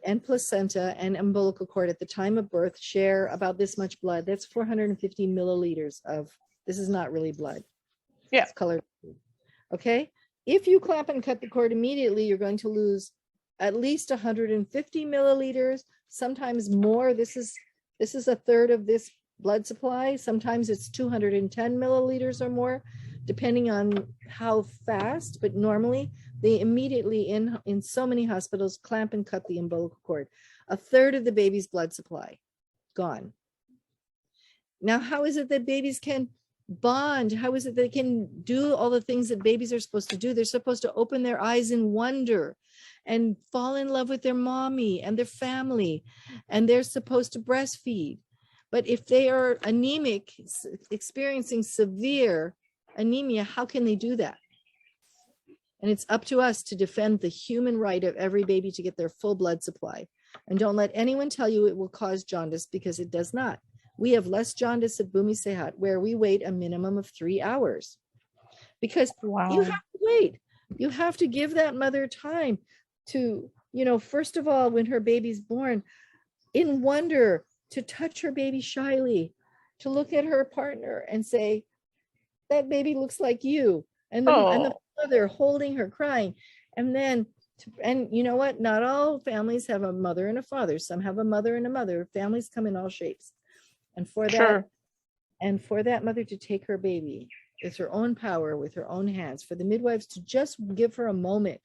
and placenta and umbilical cord at the time of birth share about this much blood. That's 450 milliliters of, this is not really blood.
Yeah.
It's colored. Okay. If you clamp and cut the cord immediately, you're going to lose at least 150 milliliters, sometimes more. This is a third of this blood supply. Sometimes it's 210 milliliters or more, depending on how fast, but normally they immediately in so many hospitals clamp and cut the umbilical cord. A third of the baby's blood supply gone. Now, how is it that babies can bond? How is it they can do all the things that babies are supposed to do? They're supposed to open their eyes in wonder and fall in love with their mommy and their family, and they're supposed to breastfeed. But if they are anemic, experiencing severe anemia, how can they do that? And it's up to us to defend the human right of every baby to get their full blood supply. And don't let anyone tell you it will cause jaundice, because it does not. We have less jaundice at Bumi Sehat, where we wait a minimum of 3 hours. Because you have to wait. You have to give that mother time to, you know, first of all, when her baby's born, in wonder, to touch her baby shyly, to look at her partner and say, that baby looks like you. And the mother holding her, crying. And then, and you know what? Not all families have a mother and a father. Some have a mother and a mother. Families come in all shapes. And for that, and for that mother to take her baby with her own power, with her own hands, for the midwives to just give her a moment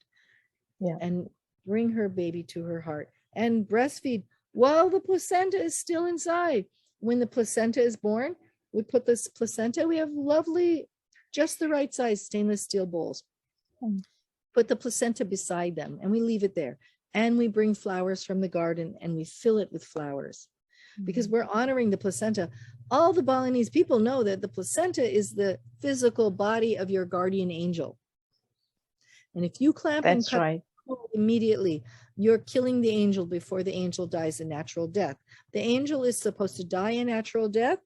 and bring her baby to her heart and breastfeed while the placenta is still inside. When the placenta is born, we put this placenta, we have lovely, just the right size stainless steel bowls. Put the placenta beside them and we leave it there. And we bring flowers from the garden and we fill it with flowers, because we're honoring the placenta. All the Balinese people know that the placenta is the physical body of your guardian angel. And if you clamp and cut immediately, you're killing the angel before the angel dies a natural death. The angel is supposed to die a natural death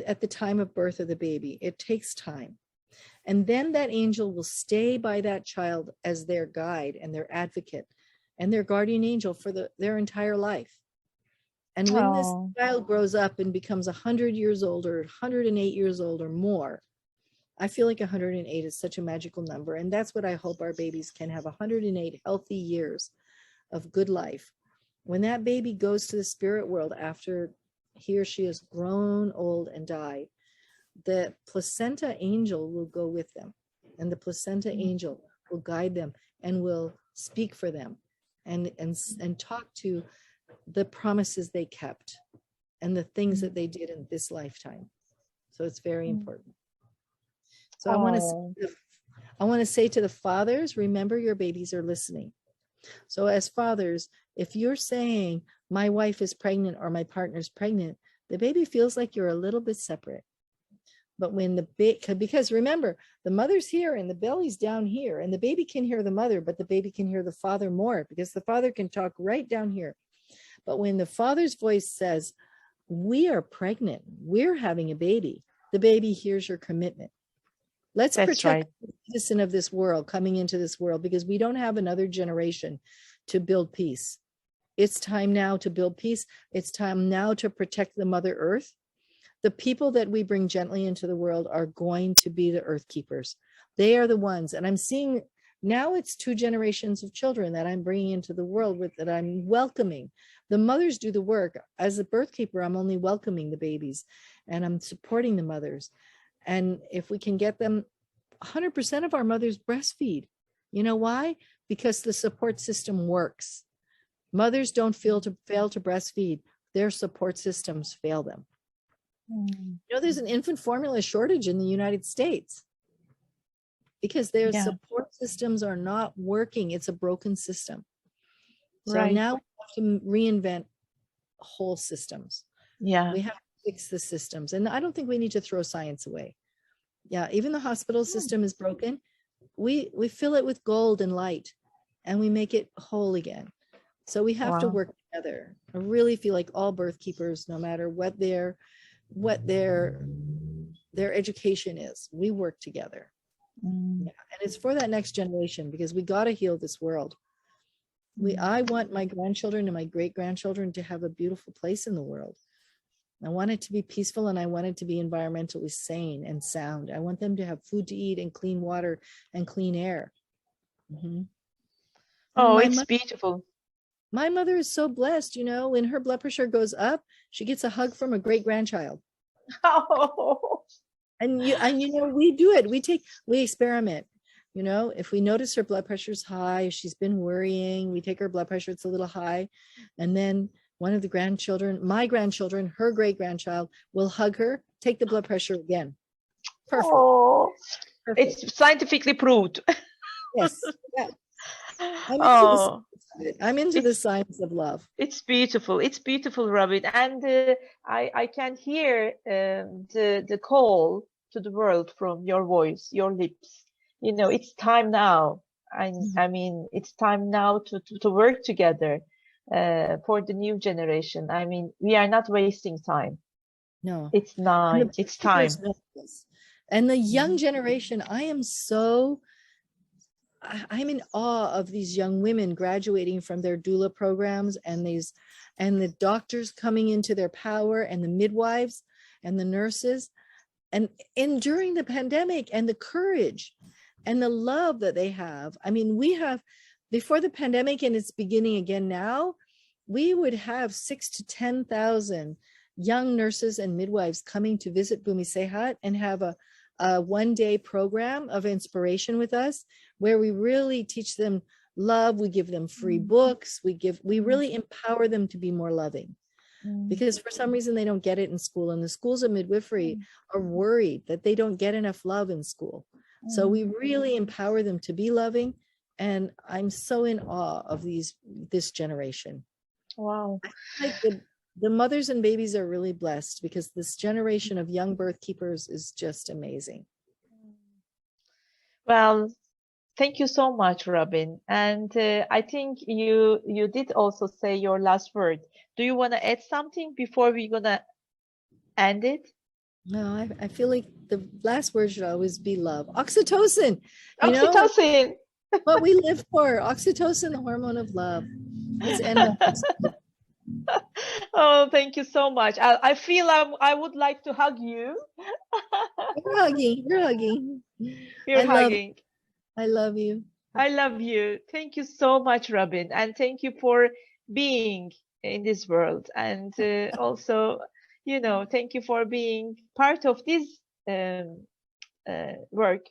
at the time of birth of the baby. It takes time. And then that angel will stay by that child as their guide and their advocate and their guardian angel for their entire life. And when this child grows up and becomes 100 years old or 108 years old or more, I feel like 108 is such a magical number. And that's what I hope our babies can have, 108 healthy years of good life. When that baby goes to the spirit world after he or she has grown old and died, the placenta angel will go with them, and the placenta angel will guide them and will speak for them and talk to the promises they kept and the things that they did in this lifetime. So it's very important. So I want to say to the fathers, remember your babies are listening. So as fathers, if you're saying my wife is pregnant or my partner's pregnant, the baby feels like you're a little bit separate. But when the baby, because remember, the mother's here and the belly's down here, and the baby can hear the mother, but the baby can hear the father more because the father can talk right down here. But when the father's voice says, we are pregnant, we're having a baby, the baby hears your commitment. Let's protect the citizen of this world coming into this world, because we don't have another generation to build peace. It's time now to build peace. It's time now to protect the Mother Earth. The people that we bring gently into the world are going to be the earth keepers. They are the ones. And I'm seeing now it's 2 generations of children that I'm bringing into the world with, that I'm welcoming. The mothers do the work. As a birth keeper, I'm only welcoming the babies and I'm supporting the mothers. And if we can get them, 100% of our mothers breastfeed. You know why? Because the support system works. Mothers don't fail to breastfeed. Their support systems fail them. You know, there's an infant formula shortage in the United States because their support systems are not working. It's a broken system. So now we have to reinvent whole systems. Yeah. We have to fix the systems. And I don't think we need to throw science away. Yeah, even the hospital system is broken. We fill it with gold and light and we make it whole again. So we have to work together. I really feel like all birth keepers, no matter what their education is, we work together. Yeah. And it's for that next generation, because we got to heal this world. I want my grandchildren and my great-grandchildren to have a beautiful place in the world. I want it to be peaceful, and I want it to be environmentally sane and sound. I want them to have food to eat and clean water and clean air.
Oh, it's beautiful.
My mother is so blessed, you know, when her blood pressure goes up, she gets a hug from a great-grandchild.
Oh.
And you know, we do it. We experiment. You know, if we notice her blood pressure is high, she's been worrying, we take her blood pressure, it's a little high. And then one of the grandchildren, my grandchildren, her great-grandchild will hug her, take the blood pressure again. Perfect.
Oh,
Perfect.
It's scientifically proved.
Yes. Yeah. I'm into the science of love.
It's beautiful. It's beautiful, Robin. And I can hear the call to the world from your voice, your lips. You know, it's time now. I mean, it's time now to work together for the new generation. I mean, we are not wasting time.
No.
It's not. It's time.
And the young generation, I'm in awe of these young women graduating from their doula programs and the doctors coming into their power, and the midwives and the nurses, and during the pandemic, and the courage and the love that they have. I mean, we have, before the pandemic, and it's beginning again now, we would have 6,000 to 10,000 young nurses and midwives coming to visit Bhumi Sehat and have a one-day program of inspiration with us, where we really teach them love. We give them free books. We really empower them to be more loving, because for some reason they don't get it in school, and the schools of midwifery are worried that they don't get enough love in school. So we really empower them to be loving. And I'm so in awe of this generation.
Wow.
Like the mothers and babies are really blessed, because this generation of young birth keepers is just amazing.
Well, thank you so much, Robin. And I think you did also say your last word. Do you want to add something before we're going to end it?
No, I feel like the last word should always be love. Oxytocin.
Oxytocin.
What we live for. Oxytocin, the hormone of love. Let's end on oxytocin.
Oh, thank you so much. I feel I would like to hug you.
We're hugging. We're hugging.
We're hugging.
I love you.
I love you. Thank you so much, Robin. And thank you for being in this world. And also, you know, thank you for being part of this work.